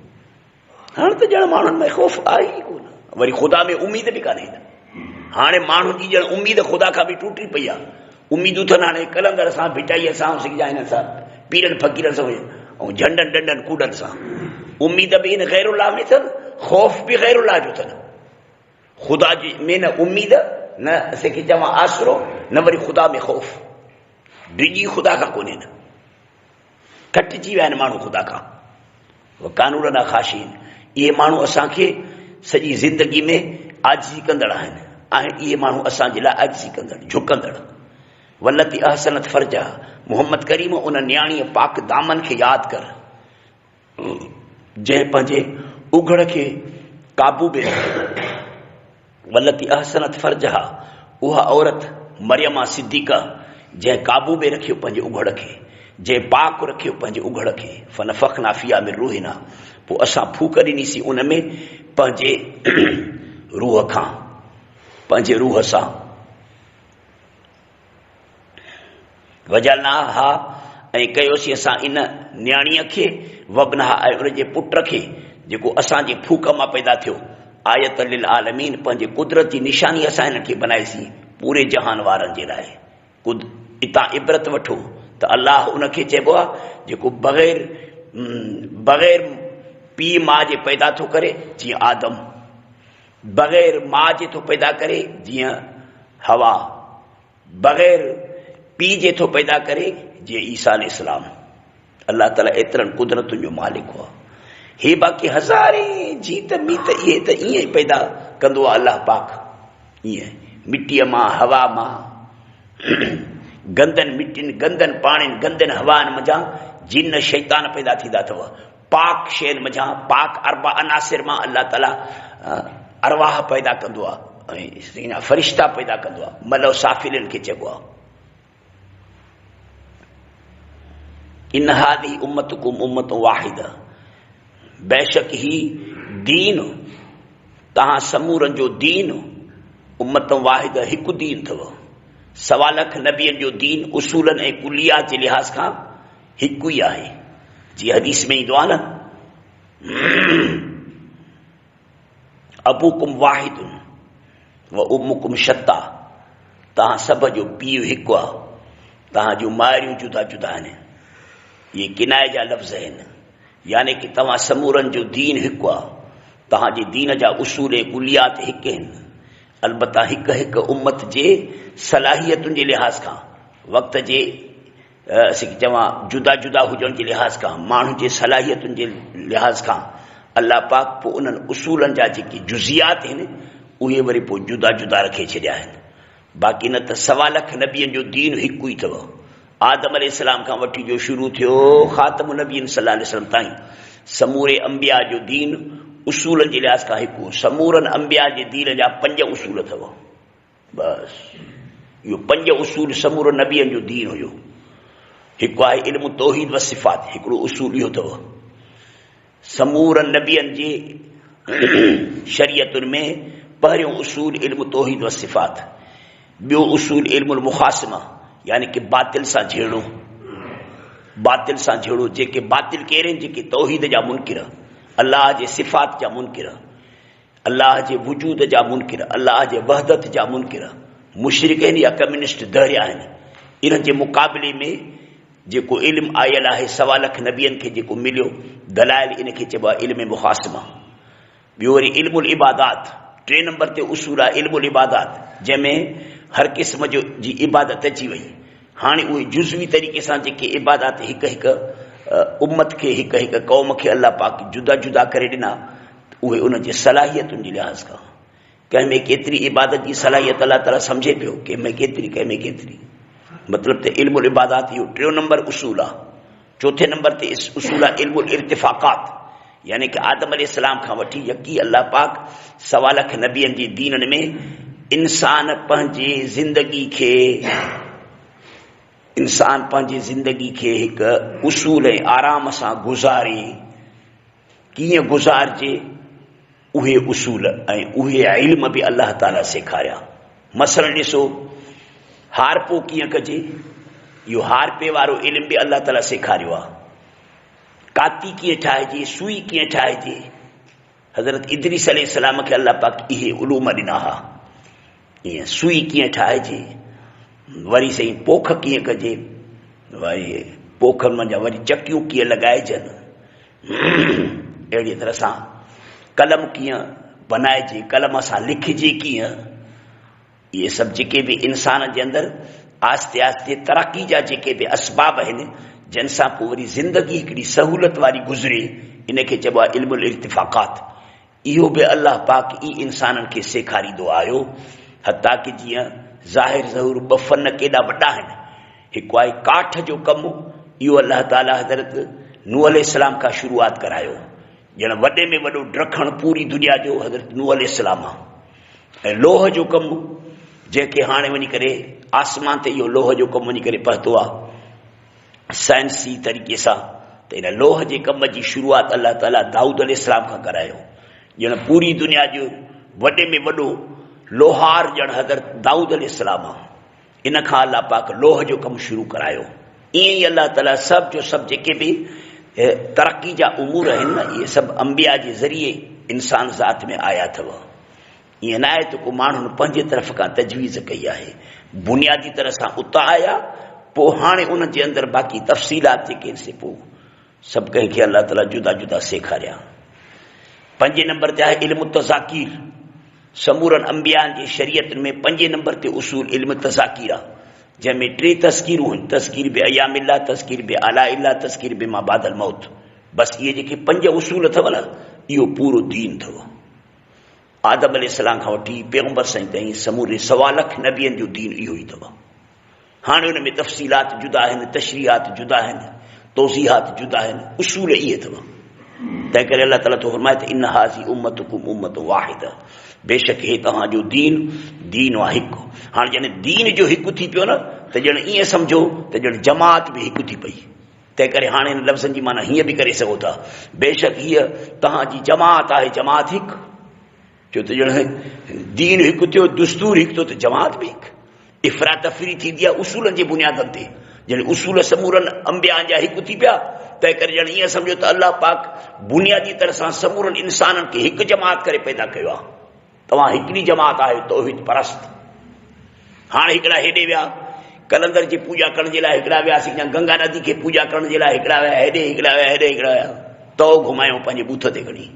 हाणे त ॼण माण्हुनि में ख़ौफ़ आहे ई कोन, वरी ख़ुदा में उम्मीद बि कान्हे। हाणे माण्हुनि जी ॼण उम्मीद ख़ुदा खां बि टुटी पई आहे। उम्मीदूं अथनि हाणे कलंदर सां, भिटाईअ सां, सिकजा हिननि सां, पीरनि फ़क़ीरनि सां ऐं झंडनि डंडनि कूडनि सां। उम्मीद बि इन ग़ैरुल्लाह में अथनि, ख़ौफ़ बि ग़ैरुल्लाह जो अथनि। ख़ुदा जी में न उम्मीद, न असांखे चवां आसरो, न वरी ख़ुदा में ख़ौफ़, डिॼी ख़ुदा खां कोन्हे, न कटिजी विया आहिनि माण्हू ख़ुदा खां। कानून ना ख़ाशीन, इहे माण्हू असांखे सॼी ज़िंदगी में आजिज़ी कंदड़ आहिनि। इहे माण्हू असांजे लाइ आजिज़ी कंदड़, झुकंदड़। वल्लती अहसनत फर्जा, मोहम्मद करीम उन न्याणीअ पाक दामन खे यादि कर, जंहिं पंहिंजे उघड़ खे काबू में रखियो। वल्लती अहसनत फर्जा, उहा औरत मरियमा सिद्दीक़ा जंहिं काबू में रखियो पंहिंजे उघड़ खे, जंहिं पाक रखियो पंहिंजे उघड़ खे। फनफ़ख़ना फ़ीहा मिन रूहिना, पोइ असां फूक ॾिनीसीं उन में पंहिंजे रूह खां, पंहिंजे रूह सां। वजलना हा, ऐं कयोसीं असां इन न्याणीअ खे, वबनहा ऐं उनजे पुट खे जेको असांजे फूक मां पैदा थियो, आयत लिल आलमीन, पंहिंजे कुदरत जी निशानी असां हिनखे बनाईसीं पूरे जहान वारनि जे लाइ। इतां इबरत वठो त अलाह उनखे चइबो आहे जेको बग़ैर बग़ैर पीउ माउ जे पैदा थो करे जीअं आदम, बग़ैर माउ जे थो पैदा करे जीअं हवा, बग़ैर पीउ जे थो पैदा करे जीअं ईसा अलैहिस्सलाम। अल्लाह ताला एतिरनि कुदरतुनि जो मालिक हुआ। हे बाक़ी हज़ारे जीत मीत इहे त ईअं ई पैदा कंदो आहे अल्लाह पाक, ईअं मिटीअ मां, हवा मां, गंदनि मिटियुनि, गंदनि पाणियुनि, गंदनि हवाउनि मञा जिन शैतान पैदा थींदा अथव। पाक शयुनि मञा, पाक अरबा अनासिर मां अल्लाह ताला अरवाह पैदा कंदो आहे ऐं फ़रिश्ता पैदा कंदो आहे, मलव साफ़िलनि खे चइबो आहे। इन हादी उम्मतकुम उम्मतुन वाहिदा, बेशक ही दीन तहां समूरनि जो दीन उम्मतुन वाहिदा हिकु दीन अथव। 1.25 लख नबियनि जो दीन उसूलनि ऐं कुलियात जे लिहाज़ खां हिकु ई आहे। जीअं हदीस में ईंदो आहे न, अबूकुम वाहिदुन व उम्मुकुम शत्ता, तहां सभ जो पीउ हिकु आहे, तहां जूं मारियूं जुदा जुदा आहिनि। ये किनाए जा लफ़्ज़ आहिनि, यानी कि तव्हां समूरनि जो दीन हिकु आहे, तव्हांजे दीन जा उसूल ऐं कुलियात हिकु आहिनि। अलबत्ता हिकु हिकु उम्मत जे सलाहियतुनि जे लिहाज़ खां, वक़्त जे चवां जुदा जुदा हुजण जे लिहाज़ खां, माण्हू जे सलाहियतुनि जे लिहाज़ खां अल्लाह पाक पोइ उन्हनि उसूलनि जा जेके जुज़ियात आहिनि उहे वरी पोइ जुदा जुदा रखे छॾिया आहिनि। बाक़ी न त 1.25 लख नबियनि जो दीन हिकु ई अथव। आदम अलैहिस्सलाम खां वठी जो शुरू थियो ख़ातमुन नबिय्यीन सल्लल्लाहु अलैहि वसल्लम ताईं समूरे अंबिया जो दीन उसूलनि जे लिहाज़ खां हिकु। समूरनि अंबिया जे दीन जा 5 उसूल अथव। बस इहो 5 उसूल समूरनि नबियनि जो दीन हुयो। हिकु आहे इल्मु तौहीद व सिफ़ात, हिकिड़ो उसूल इहो अथव। समूरनि नबियनि जे शरीयतुनि में पहिरियों उसूल इल्मु तौहीद व सिफ़ात, ॿियो उसूल इल्मुल मुखासिमा, यानी कि बातिल सां झेड़ो। बातिल सां झेड़ो, जेके बातिल कहिड़े आहिनि, जेके तौहीद जा मुनकिर, अल्लाह जे सिफ़ात जा मुनकिर, अल्लाह जे वजूद जा मुनकिर, अल्लाह जे वहदत जा मुनकिर, मुशरिक आहिनि या कम्युनिस्ट दरिया आहिनि। इन्हनि जे मुक़ाबले में जेको इल्मु आयल आहे 1.25 लख नबियनि खे जेको मिलियो दलाइल, इनखे चइबो आहे इल्म मुखासिमा। ॿियो वरी इल्मुल इबादात, 3 नंबर ते उसूल आहे इल्मुल इबादात, जंहिंमें हर क़िस्म जी इबादत अची वई। हाणे उहे जुज़वी तरीक़े सां जेके इबादत हिकु हिकु उम्मत खे, हिकु हिकु क़ौम खे अल्लाह पाक जुदा जुदा करे ॾिना, उहे उन जे सलाहियतुनि जे लिहाज़ खां। कंहिं में केतिरी इबादत जी सलाहियत अल्लाह ताला सम्झे पियो, कंहिं में केतिरी, कंहिं में केतिरी। मतिलबु त इल्मुल इबादात इहो 3 नंबर उसूल आहे। 4 नंबर ते उसूल आहे इल्मुल इर्तिफ़ाक़ात, यानी कि आदम अलैहिस्सलाम खां वठी यकी अल्लाह पाक 1.25 लख नबियनि जी दीननि में इंसान पंहिंजी ज़िंदगी खे हिकु उसूल ऐं आराम सां गुज़ारे, कीअं गुज़ारिजे, उहे उसूल ऐं उहे इल्म बि अल्लाह ताला सेखारिया। मसलन ॾिसो, हारपो कीअं कजे, इहो हारपे वारो इल्म बि अल्लाह ताला सेखारियो आहे। काती कीअं ठाहिजे, सुई कीअं ठाहिजे, हज़रत इदरीस अलैहिस्सलाम खे अल्लाह पाक इहे उलूम ॾिना हा। ईअं सुई कीअं ठाहिजे, वरी सही पोख कीअं कजे, वरी पोखनि मंझां वरी चकियूं कीअं लॻाइजनि, अहिड़ी तरह सां कलम कीअं बनाइजे, कलम सां लिखिजे कीअं। इहे सभु जेके बि इंसान जे अंदरि आस्ते आस्ते तरक़ी जा जेके बि असबाब आहिनि, जिन सां पोइ वरी ज़िंदगी हिकिड़ी सहूलियत वारी गुज़रे, इनखे चइबो आहे इल्मुल इर्तिफ़ाक़ात। इहो बि अल्लाह पाक ई इंसाननि खे सेखारींदो आयो। हता कि जीअं ज़ाहिर ज़हूर 2 फन केॾा वॾा आहिनि। हिकु आहे काठ जो कमु, इहो अल्लाह ताला हज़रत नूह अलैहिस्सलाम खां शुरूआत करायो। ॼण वॾे में वॾो ड्रखण पूरी दुनिया जो हज़रत नूह अलैहिस्सलाम आहे। ऐं लोह जो कमु, जंहिंखे हाणे वञी करे आसमान ते इहो लोह जो कमु वञी करे पहुतो आहे साइंसी तरीक़े सां, त इन लोह जे कम जी शुरूआत अल्लाह ताला दाऊद अलैहिस्सलाम खां करायो। ॼण पूरी दुनिया जो वॾे में वॾो लोहार ॼण हज़रत दाऊद अलैहिस्सलाम आहे। इन खां अल्लाह पाक लोह जो कमु शुरू करायो। ईअं ई अल्लाह ताला सभु जो सभु जेके बि तरक़ी जा उमूर आहिनि न, इहे सभु अंबिया जे ज़रिए इंसान ज़ात में आया अथव। ईअं न आहे त को माण्हुनि पंहिंजे तरफ़ खां तजवीज़ कई आहे, बुनियादी तरह सां उतां आया, पोइ हाणे उन जे अंदरि बाक़ी तफ़सीलात जेके आहिनि से पोइ सभु कंहिंखे अल्लाह ताला जुदा जुदा सेखारिया। 5 नंबर ते आहे इल्मु तज़ाकीर। समूरनि अंबियानि जी शरीयत में 5 नंबर ते उसूल इल्मु तज़ाकीर आहे, जंहिंमें 3 तज़कीरूं आहिनि, तज़कीर बि अयामिल्लाह, तज़कीर बि आलाइल्लाह, तज़कीर बि मा बादल मौत। बसि इहे जेके 5 उसूल अथव न, इहो पूरो दीन अथव। आदम अलैहिस्सलाम खां वठी पैगंबर साईं ताईं समूरे 1.25 लख नबियनि जो दीन इहो ई अथव। हाणे हुन में तफ़सीलात जुदा आहिनि, तशरीहात जुदा आहिनि, तौज़ीहात जुदा आहिनि, उसूल इहे अथव। तंहिं करे अल्लाह ताला थो फरमाए त इन हाज़ी उम्मतुकुम उम्मत वाहिदा, बेशक हे तव्हांजो दीन आहे हिकु। हाणे जॾहिं दीन जो हिकु थी पियो न, त ॼण ईअं सम्झो त ॼण जमात बि हिकु थी पई। तंहिं करे हाणे हिन लफ़्ज़नि जी माना हीअं बि करे सघो था, बेशक हीअ तव्हांजी जमात आहे, जमात हिकु। छो त ॼण दीन हिकु थियो, दुस्तूर हिकु थियो, त जमात बि हिकु। इफ़रा तफ़री थींदी आहे उसूलनि जे बुनियादनि ते। जॾहिं उसूल समूरनि अंबियानि जा हिकु थी पिया, तंहिं करे ॼण ईअं सम्झो त अल्लाह पाक बुनियादी तरह सां समूरनि इंसाननि खे हिकु जमात करे पैदा कयो आहे। तव्हां हिकिड़ी जमात आहे, तौहीद परस्त। हाणे हिकिड़ा हेॾे विया कलंदर जी पूॼा करण जे लाइ, हिकिड़ा वियासीं या गंगा नदी खे पूॼा करण जे लाइ, हिकिड़ा विया हेॾे, हिकिड़ा विया हेॾे, हिकिड़ा विया तौ घुमायूं पंहिंजे बूथ ते खणी।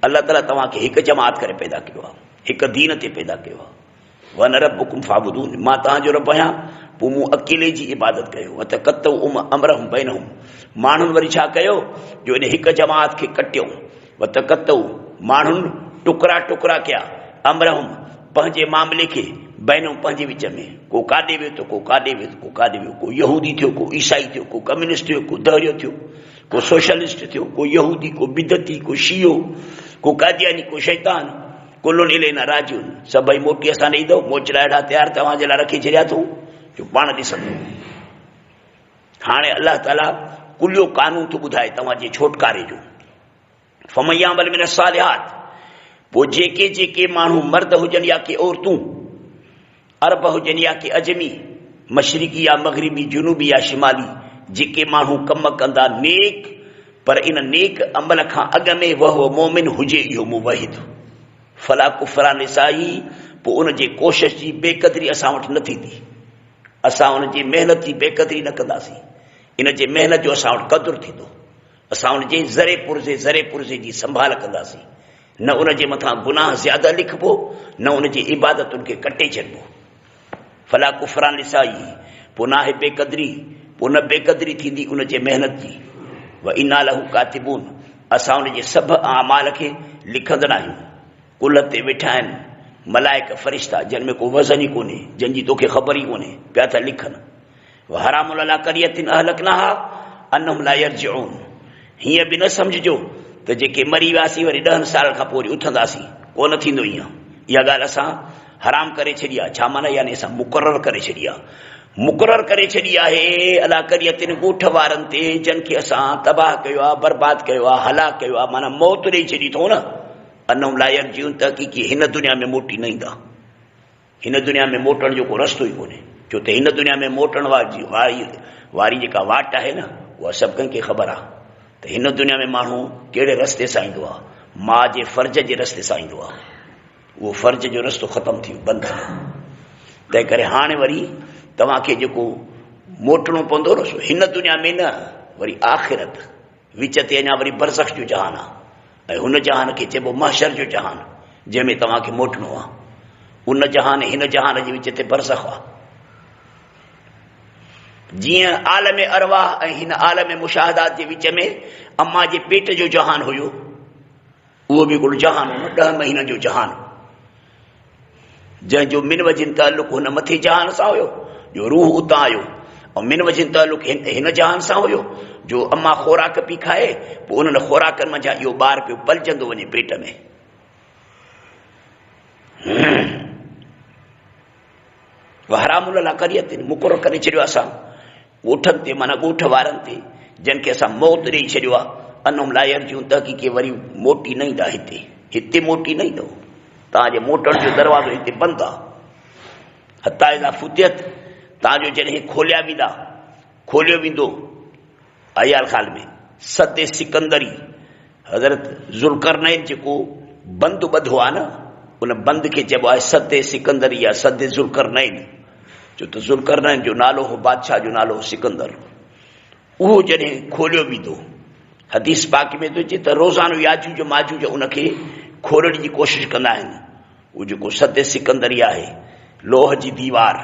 अल्लाह ताला तव्हांखे हिकु जमात करे पैदा कयो आहे, हिकु दीन ते पैदा कयो आहे। वन रब्बुकुम फाबुदून, मां तव्हांजो रब आहियां, पोइ मूं अकेले जी इबादत कयो। वतकत्तऊ अमरहुम बैनहुम, माण्हुनि वरी छा कयो जो इन हिकु जमात खे कटियो। वतकत्तऊ, माण्हुनि टुकड़ा टुकड़ा कया, अमरहुम, पंहिंजे मामले खे, बैनहुम, पंहिंजे विच में। को काॾे वियो त को काॾे वियो, को काॾे वियो, को यहूदी थियो, को ईसाई थियो, को कम्युनिस्ट थियो, को दहरियो थियो, को सोशलिस्ट थियो, को यहूदी, को बिदती, को शियो, को कादियानी, को शैतान। कुल्लुन इलैना राजिऊन, सभई मोटी असां ॾे ईंदो। मोचड़ा अहिड़ा तयारु तव्हांजे लाइ रखी छॾिया अथऊं जो पाण ॾिसंदो। हाणे अल्लाह ताला कुलियो कानून थो ॿुधाए तव्हांजे छोटकारे जो। फमय्यामल मिन सालिहात, पोइ जेके जेके माण्हू मर्द हुजनि या के औरतूं, अरब हुजनि या के अजमी, मशरिकी या मग़रिबी, जुनूबी या शिमाली, जेके माण्हू कम कंदा नेक, पर इन नेक अमल खां अॻ में वह मोमिन हुजे इहो मुवहिद, फला कुफरा निसाई, पोइ उन जे कोशिश जी बेक़दरी असां वटि न थींदी। असां उन जी महिनत जी बेक़दरी न कंदासीं, इन जे महिनत जो असां वटि क़दुरु थींदो। असां उन जे ज़रे पुर्ज़े जी संभाल कंदासीं। न उन जे मथां गुनाह ज़्यादा लिखबो, न उन जी इबादतुनि खे कटे छॾिबो। फला कुफरा निसाई, पोइ न आहे बेक़दरी, पोइ न बेक़दरी थींदी उन जे महिनत जी। व इन्ना लहू कातिबून, असां उन जे सभु अमाल खे लिखंदा आहियूं। कुल ते वेठा आहिनि मलाइक फ़रिश्ता, जिन में को वज़न ई कोन्हे, जंहिंजी तोखे ख़बर ई कोन्हे, पिया था लिखनि। हरामुल अला क़रियतिन अहलकनाहा अन्नहुम ला यरजिऊन, हीअं बि न सम्झिजो त जेके मरी वियासीं वरी 10 साल खां पोइ वरी उथंदासीं, कोन थींदो ईअं। इहा ॻाल्हि असां हराम करे छॾी आहे। छा माना? यानी असां मुक़ररु करे छॾी आहे। मुक़ररु करे छॾी आहे अला क़रियतिन, ॻोठ वारनि ते, जिन खे असां तबाह कयो आहे, बर्बादु कयो आहे, हलाक कयो आहे, माना मौत ॾेई छॾी अथऊं न। अन्नहुम ला यरजिऊन, तहक़ीक़ी हिन दुनिया में मोटी न ईंदा। हिन दुनिया में मोटण जो को रस्तो ई कोन्हे। छो त हिन दुनिया में मोटण वारी जेका वाट आहे न, उहा सभु कंहिंखे ख़बर आहे त हिन दुनिया में माण्हू कहिड़े रस्ते सां ईंदो आहे। माउ जे फ़र्ज़ जे रस्ते सां ईंदो आहे। उहो फ़र्ज़ जो रस्तो ख़तमु थी वियो, बंदि थी वियो। तंहिं करे हाणे वरी तव्हांखे जेको मोटणो पवंदो न, हिन दुनिया में न, वरी आख़िरत, विच ते अञा वरी बरज़ख जो जहान आहे। ऐं हुन जहान खे चइबो महशर जो जहान, जंहिंमें तव्हांखे मोटणो आहे। उन जहान हिन जहान जे विच ते बरज़ख आहे। जीअं आलम अरवाह ऐं हिन आलम मुशाहदात जे विच में अम्मा जे पेट जो जहान हुयो, उहो बि हिकिड़ो जहान हो, 10 महीननि जो जहान, जंहिंजो मिन वजिन तालुक हुन मथे जहान सां हुयो जो रूह उतां आयो, ऐं मिन वजिन तालुक हिन जहान सां हुयो जो अम्मा खोराक पई खाए, पोइ उन्हनि खोराकनि मंझां इहो ॿार पियो पलजंदो वञे पेट में। हरामुल अला क़रियतिन, मुक़ररु करे छॾियो असां ॻोठनि ते, माना ॻोठ वारनि ते, जिन खे असां मौत ॾेई छॾियो आहे। अन्नहुम ला यरजिऊन, तहक़ीक़ी वरी मोटी न ईंदा। हिते मोटी न ईंदो। तव्हांजे मोटण जो दरवाज़ो हिते बंदि आहे। हता इज़ा फुतियत, तव्हांजो जॾहिं खोलियो वेंदो अयाल ख़ाल में सदे सिकंदरी, हज़रत ज़ुल्करनैन जेको बंदि ॿधो आहे न, उन बंदि खे चइबो आहे सदे सिकंदरी या सदे ज़ुल्करनैन। छो त ज़ुल्करनैन जो नालो हो, बादशाह जो नालो हो सिकंदर। उहो जॾहिं खोलियो वेंदो, हदीस पाक में थो अचे त रोज़ानो याजूज माजूज उनखे खोलण जी कोशिशि कंदा आहिनि। उहो जेको सद सिकंदरी आहे, लोह जी दीवार,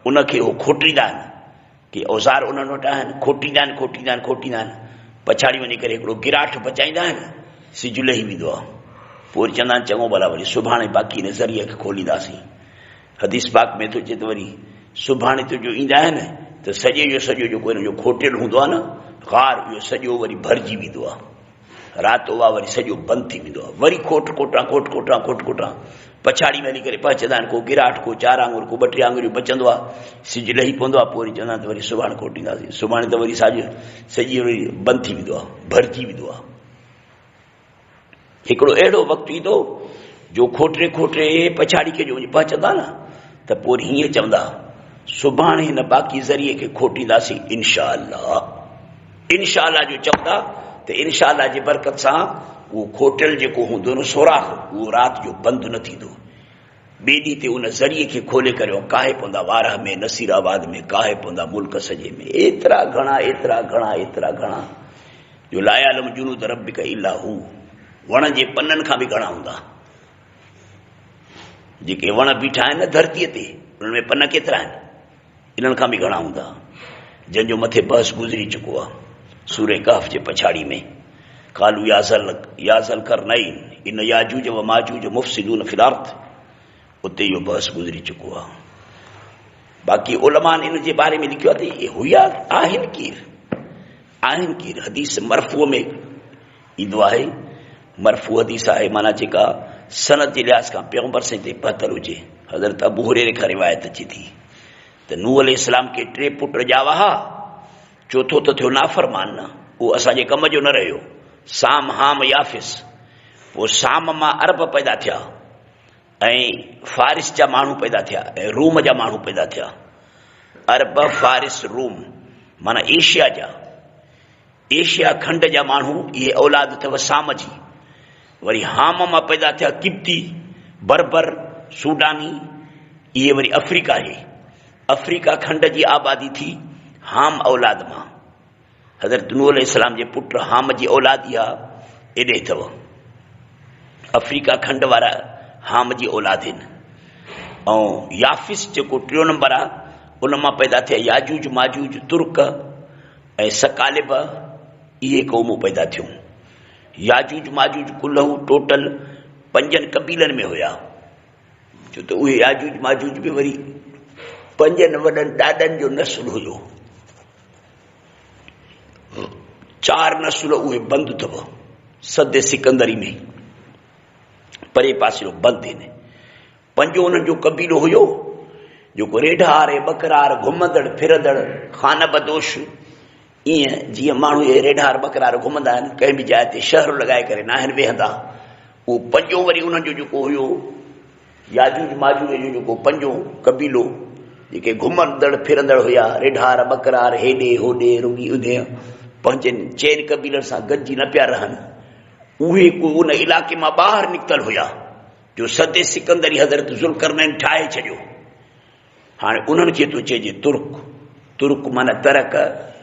उनखे उहो खोटींदा आहिनि कि औज़ार उन्हनि वटि आहिनि, खोटींदा आहिनि, पछाड़ी वञी करे हिकिड़ो गिराठ बचाईंदा आहिनि, सिज लही वेंदो आहे। पोइ वरी चवंदा आहिनि चङो भला वरी सुभाणे बाक़ी हिन ज़रिए खे खोलींदासीं। हदीस पाक में थो अचे त वरी सुभाणे तो जो ईंदा आहिनि त सॼे जो सॼो जेको हिन जो खोटियल हूंदो आहे न गार, इहो सॼो वरी भरिजी वेंदो आहे। राति उहा वरी सॼो बंदि थी वेंदो आहे। वरी खोट कोटां पछाड़ी वञी करे पहुचंदा आहिनि, को गिराट, को 4 आङुर, को 2-3 आङुरियूं बचंदो आहे, सिज लही पवंदो आहे। पोइ वरी चवंदा आहिनि त वरी सुभाणे खोटींदासीं। सुभाणे त वरी सॼी वरी बंदि थी वेंदो आहे, भरिजी वेंदो आहे। हिकिड़ो अहिड़ो वक़्तु ईंदो जो खोटे पछाड़ी खे जो पहुचंदा न त पोइ हीअं चवंदा सुभाणे हिन बाक़ी ज़रिए खे खोटींदासीं इंशा अल्लाह। इंशा अल्लाह जो चवंदा त इंशा अल्लाह जी बरकत सां उहो खोटियल जेको हूंदो न सोराख़, उहो राति जो बंदि न थींदो। ॿिए ॾींहं ते उन ज़रिए खे खोले करे काहे पवंदा वाराह में, नसीराबाद में, काहे पवंदा मुल्क सॼे में। एतिरा घणा जो ला यालम जुनूद रब्बिक इल्ला हू। वण जे पननि खां बि घणा हूंदा। जेके वण बीठा आहिनि न धरतीअ ते, उन्हनि में पन केतिरा आहिनि, इन्हनि खां बि घणा हूंदा। जंहिंजो मथे बहस गुज़री चुको आहे सूरे कहफ जे पछाड़ी में। कालू याज़ल करनैन इन याजूज व माजूज मुफ़सिदून फिल अर्द, उते इहो बहस गुज़री चुको आहे। बाक़ी उलमान इन जे बारे में लिखियो आहे त इहे हुया आहिनि कीर। हदीस मरफ़ूअ में ईंदो आहे, मरफ़ू हदीस आहे माना जेका सनद जे लिहाज़ खां पैगंबर से ते पहुतल हुजे। हज़रत अबू हुरैरा खां रिवायत अचे थी त नूह अलैहिस्सलाम खे 3 पुट ॼावा हा, चोथो त थियो नाफ़रमान न, उहो असांजे कम जो न रहियो। साम, हाम, याफ़िस। पोइ साम मां अरब पैदा थिया ऐं फारिस जा माण्हू पैदा थिया ऐं रूम जा माण्हू पैदा थिया। अरब, फारिस, रूम माना एशिया खंड जा माण्हू, इहे औलाद अथव साम जी। वरी हाम मां पैदा थिया किप्ती, बर्बर, सूडानी, इहे वरी अफ्रीका खंड जी आबादी थी हाम औलाद मां। हज़रत नूह अलैहिस्सलाम जे पुट हाम जी औलाद इहा एॾे अथव, अफ्रीका खंड वारा हाम जी औलाद आहिनि। ऐं याफ़िस जेको 3 नंबर आहे, उन मां पैदा थिया याजूज माजूज, तुर्क ऐं सकालिब, इहे क़ौमूं पैदा थियूं। याजूज माजूज कुल टोटल 5 कबीलनि में हुया, छो त उहे याजूज माजूज बि वरी 5 वॾनि ॾाॾनि जो नस्ल हुयो। 4 नस्ल उहे बंदि अथव सद सिकंदरी में, परे पासे बंदि आहिनि। 5 उन्हनि जो कबीलो हुयो जेको रेढार, बकरार, घुमंदड़ फिरंदड़, खान बदोश। ईअं जीअं माण्हू इहे रेढार बकरार घुमंदा आहिनि, कंहिं बि जाइ ते शहर लॻाए करे नाहिनि वेहंदा, उहो 5 वरी उन्हनि जो जेको हुयो याजूज माजूज जो जेको 5 कबीलो, जेके घुमंदड़ फिरंदड़ हुया, रेढार बकरार, हेॾे होॾे रुगी उधे, 5 चइनि कबीलनि सां गॾिजी न पिया रहनि। उहे को उन इलाइक़े मां ॿाहिरि निकितल हुया जो सदे सिकंदरी हज़रत ज़ुल्करनैन ठाहे छॾियो। हाणे उन्हनि खे थो चइजे तुर्क माना तरक,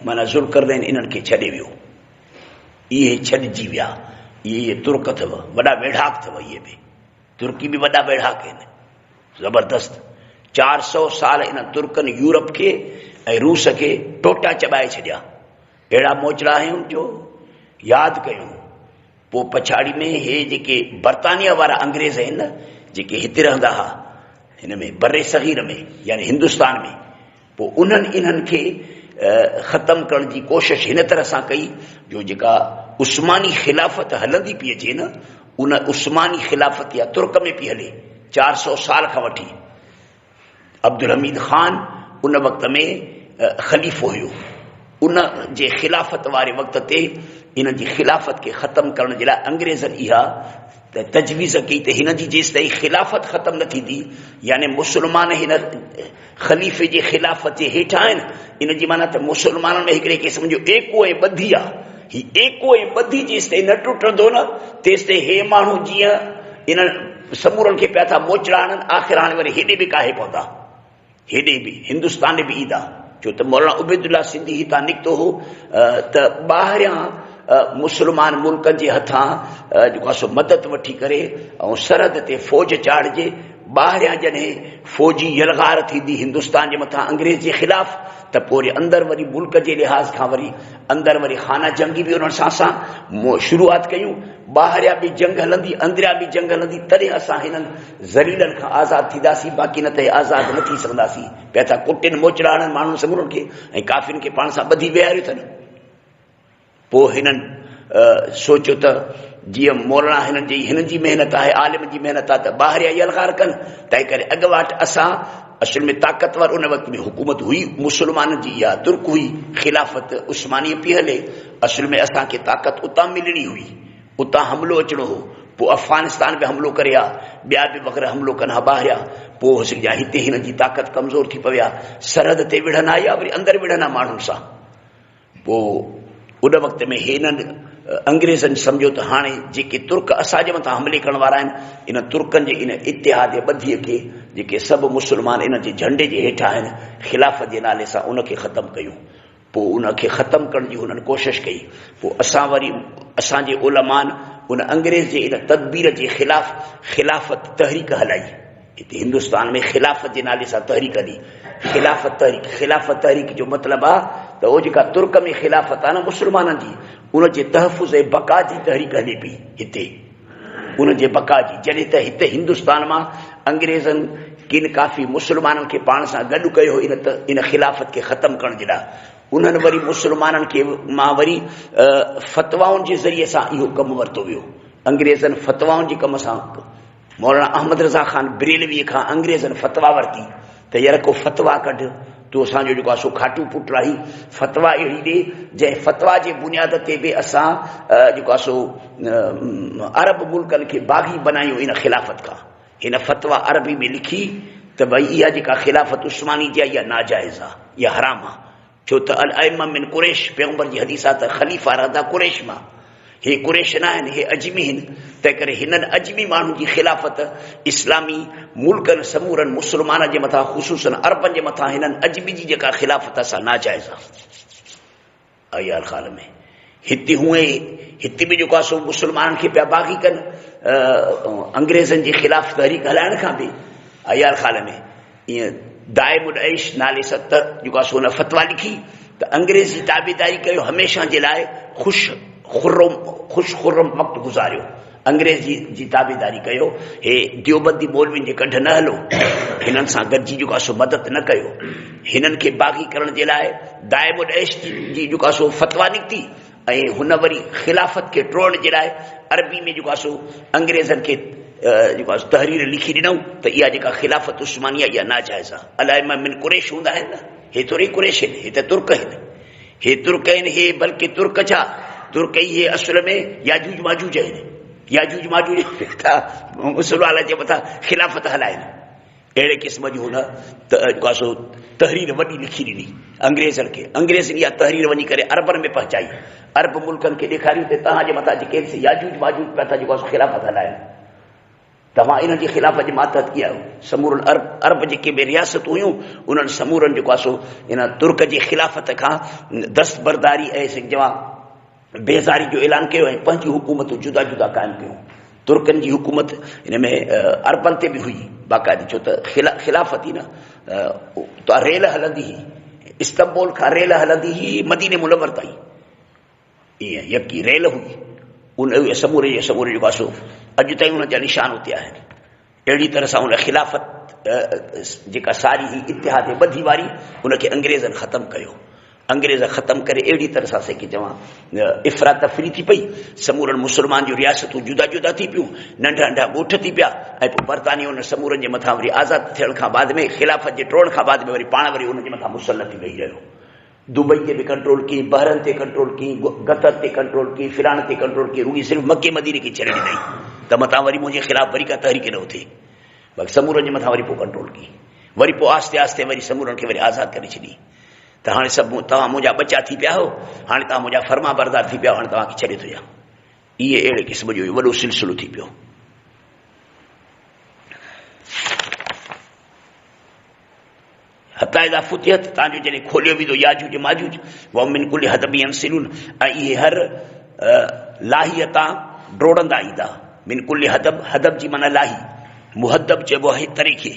माना ज़ुल्करनैन इन्हनि खे छॾे वियो। इहे छॾिजी विया, इहे तुर्क अथव, वॾा वेढ़ाक अथव। इहे बि तुर्की बि वॾा वेढ़ाक आहिनि ज़बरदस्त। 400 साल इन तुर्कनि यूरोप खे ऐं रूस खे टोटा चॿाए छॾिया। अहिड़ा मोचड़ा आहियूं जो यादि कयूं। पोइ पछाड़ी में हे जेके बर्तानिया वारा अंग्रेज़ आहिनि न, जेके हिते रहंदा हुआ हिन में बरे सग़ीर में यानी हिंदुस्तान में, पोइ उन्हनि इन्हनि खे ख़तमु करण जी कोशिशि हिन तरह सां कई जो जेका उस्मानी ख़िलाफ़त हलंदी पई अचे न, उन उस्मानी ख़िलाफ़त या तुर्क में पई हले 400 साल खां वठी। अब्दुल हमीद ख़ान उन वक़्त में ख़लीफ़ो हुयो। उन जे ख़िलाफ़त वारे वक़्त ते इन जी ख़िलाफ़त खे ख़तमु करण जे लाइ अंग्रेज़नि इहा तजवीज़ कई त हिन जी जेसि ताईं ख़िलाफ़त ख़तमु न थींदी, यानी मुस्लमान हिन ख़लीफ़े जे ख़िलाफ़त जे हेठां आहिनि, इन जी माना त मुस्लमाननि में हिकिड़े क़िस्म जो एको ऐं ॿधी आहे। ही एको ऐं ॿधी जेसि ताईं न टुटंदो न, तेसि ताईं हे माण्हू जीअं इन समूरनि खे पिया था मोचड़ा आणनि, आख़िर हाणे वरी हेॾे बि काहे पवंदा, हेॾे बि हिंदुस्तान बि ईंदा। छो त मौलाना उबैदुल्ला सिंधी हितां निकितो हो त ॿाहिरियां मुस्लमान मुल्कनि जे हथां जेको आहे सो मदद वठी करे ऐं सरहद ते फ़ौज चाढ़िजे। ॿाहिरियां जॾहिं फ़ौजी यलगार थींदी हिंदुस्तान जे मथां अंग्रेज़ जे ख़िलाफ़ त पोइ वरी अंदरि वरी मुल्क जे लिहाज़ खां वरी अंदरि वरी खाना जंगी बि उन्हनि सां असां शुरूआत कयूं। ॿाहिरियां बि जंग हलंदी, अंदरियां बि जंग हलंदी, तॾहिं असां हिननि ज़लीलनि खां आज़ादु थींदासीं, बाक़ी न त आज़ादु न थी सघंदासीं। पिया था कुटिन मोचड़ाड़नि माण्हुनि समूरनि खे ऐं काफ़िरनि खे पाण सां ॿधी विहारियो अथनि। पोइ हिननि सोचियो त जीअं मौलाना हिननि जी महिनत आहे, आलिम जी महिनत आहे, त ॿाहिरियां यलगार कनि, तंहिं करे अॻुवाट असां असल में ताक़तवर उन वक़्त में हुकूमत हुई मुस्लमाननि जी, या तुर्क हुई, ख़िलाफ़त उस्मानी पई हले। असल में असांखे ताक़त उतां मिलणी हुई, उतां हमिलो अचिणो हो। पोइ अफ़गानिस्तान बि हमिलो करे हा, ॿिया बि वग़ैरह हमिलो कनि हा ॿाहिरियां। पोइ हो सघिया हिते हिन जी ताक़त कमज़ोर थी पविया, सरहद ते विढ़नि हा या वरी अंदरि विढ़नि हा माण्हुनि सां। पोइ उन वक़्त में हिननि अंग्रेज़नि सम्झो त हाणे जेके तुर्क असांजे मथां हमले करण वारा आहिनि, इन तुर्कनि जे इन इतिहाद ॿधीअ खे, जेके सभु मुस्लमान इन जे झंडे जे हेठां आहिनि, ख़िलाफ़त जे नाले सां उनखे ख़तमु कयूं। पोइ उनखे ख़तमु करण जी हुननि कोशिशि कई। पोइ असां वरी असांजे उलमान उन अंग्रेज़ जे इन तदबीर जे ख़िलाफ़ ख़िलाफ़त तहरीक हलाई। हिते हिंदुस्तान में ख़िलाफ़त जे नाले सां तहरीक हली। ख़िलाफ़त तहरीक जो मतिलबु आहे त उहो जेका तुर्क में ख़िलाफ़त आहे न मुस्लमाननि जी, उनजे तहफ़ुज़ ऐं बका जी तहरीक हले पई हिते, उनजे बका जी। जॾहिं त हिते हिंदुस्तान मां अंग्रेज़नि किन काफ़ी मुस्लमाननि खे पाण सां गॾु कयो इन ख़िलाफ़त खे ख़तमु करण जे लाइ, उन्हनि वरी मुस्लमाननि खे मां वरी फ़तवाउनि जे ज़रिए सां इहो कमु वरितो वियो। अंग्रेज़नि फ़तवाउनि जे कम सां मौलाना अहमद रज़ा ख़ान बरेलवीअ खां अंग्रेज़नि फ़तवा वरिती त यार को फ़तवा कढ, तूं असांजो जेको आहे सो खाटू पुट रही, फ़तवा अहिड़ी ॾे जंहिं फ़तवा जे बुनियाद ते बि असां जेको आहे सो अरब मुल्कनि खे बाग़ी बनायूं इन ख़िलाफ़त खां। हिन फ़तवा अरबी में लिखी त भई इहा जेका ख़िलाफ़त उस्मानी जी आहे इहा नाजाइज़ आहे, इहा हराम आहे। छो त अल अइम्मा मिन कुरैश, पैगंबर जी हदीस आहे त ख़लीफ़ा रहंदा कुरैश मां, हे कुरैश न आहिनि, हे अजमी आहिनि। तंहिं करे हिननि अजमी माण्हुनि जी ख़िलाफ़त इस्लामी मुल्कनि समूरनि मुस्लमान जे मथां, ख़ुशूसन अरबनि जे मथां हिननि अजमी जी जेका ख़िलाफ़त आहे नाजाइज़ आहे। अयाल ख़ाल में हिते हुए हिते बि जेको आहे सो मुस्लमाननि खे पिया बाग़ी कनि अंग्रेज़नि जे ख़िलाफ़ तहरीक हलाइण खां बि। अयाल ख़ाल में ईअं दाइमुल ऐश नाले सां जेको आहे सो हुन फ़तवा लिखी त अंग्रेज़ जी ताबेदारी कयो, हमेशह जे लाइ ख़ुशि खुर्रम वक़्तु गुज़ारियो, अंग्रेज़ जी ताबेदारी कयो। हे देवबंदी मौलवियुनि जे कढ न हलो, हिननि सां गॾिजी जेको आहे सो मदद न कयो। हिननि खे बाग़ी करण जे लाइ दाइमुल ऐश जी जेको आहे सो फ़तवा निकिती ऐं हुन वरी ख़िलाफ़त खे टोड़ण जे लाइ अरबी में जेको आहे सो अंग्रेज़नि खे जेको आहे तहरीर लिखी ॾिनऊं त इहा जेका ख़िलाफ़त उस्मानी आहे इहा नाजाइज़ आहे। अलाइमा मिन कुरैश हूंदा आहिनि न, हे थोरी कुरैश आहिनि, हे त तुर्क आहिनि, हे तुर्क आहिनि। हे बल्कि तुर्क छा, तुर्क ई हे असुल में याजूज माजूज आहिनि। याजूज माजूज मुसलमान जे मथां ख़िलाफ़त हलाइनि। अहिड़े क़िस्म जी हुन जेको आहे सो तहरीर वॾी लिखी ॾिनी अंग्रेज़नि खे। अंग्रेज़नि इहा तहरीर वञी करे अरबनि में पहुचाई, अरब मुल्कनि खे ॾेखारियो त तव्हांजे मथां जेके याजूज माजूज पिया था जेको आहे सो ख़िलाफ़त हलाइनि, तव्हां इन जी ख़िलाफ़त जे मातहत कया आहियो। समूरनि अरब जेके बि रियासतूं हुयूं उन्हनि समूरनि जेको आहे सो इन तुर्क जे ख़िलाफ़त खां दस्तबरदारी ऐं जवां बेज़ारी जो ऐलान कयो ऐं पंहिंजी हुकूमतूं जुदा जुदा क़ाइमु कयूं। तुर्कनि जी हुकूमत हिन में अरबनि ते बि हुई बाक़ाइदा, छो त ख़िलाफ़त ई न त रेल हलंदी हुई, इस्तंबुल खां रेल हलंदी हुई मदीने मुनव्वर ताईं, ईअं यकी रेल हुई। उन समूरे जे समूरे जेको आहे सो अॼु ताईं उन जा निशान उते आहिनि। अहिड़ी तरह सां उन ख़िलाफ़त जेका सारी ही इतिहाद ॿधी वारी उनखे अंग्रेज़नि ख़तमु कयो। अंग्रेज़ ख़तमु करे अहिड़ी तरह सां असांखे चवां इफ़रा तफ़री थी पई, समूरनि मुस्लमान जूं रियासतूं जुदा जुदा थी पियूं, नंढा नंढा ॻोठ थी पिया। ऐं पोइ बरतानिया उन समूरनि जे मथां वरी आज़ादु थियण खां बाद में ख़िलाफ़त जे टोड़ण खां बाद में वरी पाण वरी उनजे मथां मुसलत थी वेही रहियो। दुबई ते बि कंट्रोल कई, बहरन ते कंट्रोल कई, गतर ते कंट्रोल कई, फिरान ते कंट्रोल कई, रुॻी सिर्फ़ु मके मदीने खे छॾे ॾिनई त मथां वरी मुंहिंजे ख़िलाफ़ वरी का तहरीक न उथे। बाक़ी समूरनि जे मथां वरी पोइ कंट्रोल कई, वरी पोइ आस्ते आस्ते वरी समूरनि खे वरी आज़ादु करे छॾी त हाणे सभु तव्हां मुंहिंजा बचा थी पिया हो, हाणे तव्हां मुंहिंजा फर्मा बरदार थी पिया, हाणे तव्हांखे छॾे थो ॾियां। इहे अहिड़े क़िस्म जो वॾो सिलसिलो थी पियो। हता इज़ा फुतिहत तव्हांजो जॾहिं खोलियो वेंदो याजूज माजूज व मिन कुल्लि हदबि यंसिलून ऐं इहे हर लाही तां ड्रोड़ंदा ईंदा मिन कुल्लि हदब हदब जी माना लाही मुहदब चइबो आहे तरे खे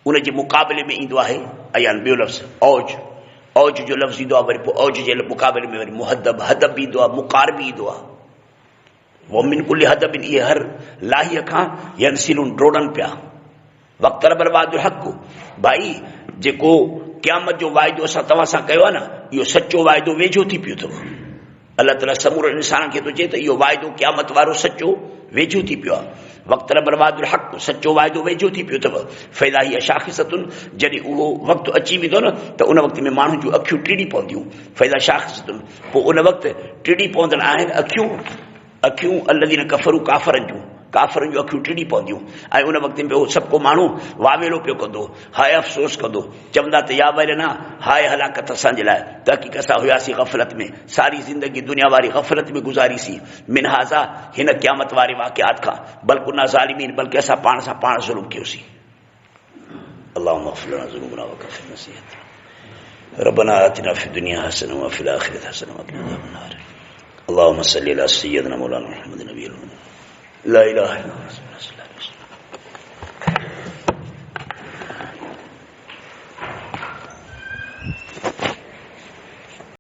उन जे मुक़ाबले में ईंदो आहे अयान ॿियो लफ़्ज़ औज औज जो लफ़्ज़ ईंदो आहे वरी पोइ औज जे मुक़ाबले में वरी मुहदब हदब बि ईंदो आहे मुकार बि ईंदो आहे वो मिन कुल्लि हदब इहे हर लाहीअ खां यंसिलून ड्रोड़नि पिया वक़्तरबल वादुल हक़ भाई जेको क़यामत जो वाइदो असां तव्हां सां कयो आहे न इहो सचो वाइदो वेझो थी पियो अथव अलाह ताला समूरे इंसान खे थो चए त इहो वाइदो क़यामत वारो सचो वेझो थी पियो आहे वक़्तरबल वादुल हक़ सचो वाइदो वेझो थी पियो अथव फ़ैदा हीअ शाख़िसतुन जॾहिं उहो वक़्तु अची वेंदो न त उन वक़्त में माण्हुनि जूं अखियूं टीड़ी पवंदियूं फ़ैदा शाख़िसतुन पोइ उन वक़्तु टीड़ी पवंदड़ आहिनि अखियूं अल्लज़ीन कफ़रू काफ़रनि जूं अखियूं टीड़ी पवंदियूं ऐं उन वक़्त में सभु को माण्हू वावेलो पियो कंदो हाय अफ़सोस कंदो चवंदा त या वैलना हाय हलाकत असांजे लाइ तहक़ीक़ असां हुयासीं ग़फ़लत में सारी ज़िंदगी दुनिया वारी ग़फ़लत में गुज़ारीसीं मिन हाज़ा हिन क़यामत वारे वाक़िआत खां बल्कि कुन्ना ज़ालिमीन बल्कि असां पाण सां पाण ज़ुल्म कयोसीं अल्लाहुम्मा अग़फ़िर लना ज़ुनूबना व कफ़िर नसीअतना रब्बना आतिना फ़िद दुनिया हसनह व फ़िल आख़िरति हसनह व क़िना अज़ाबन नार अल्लाहुम्मा सल्लि अला सय्यिदिना मौलाना मुहम्मद नबिय्यिल उम्मी ला इलाहा इल्लल्लाह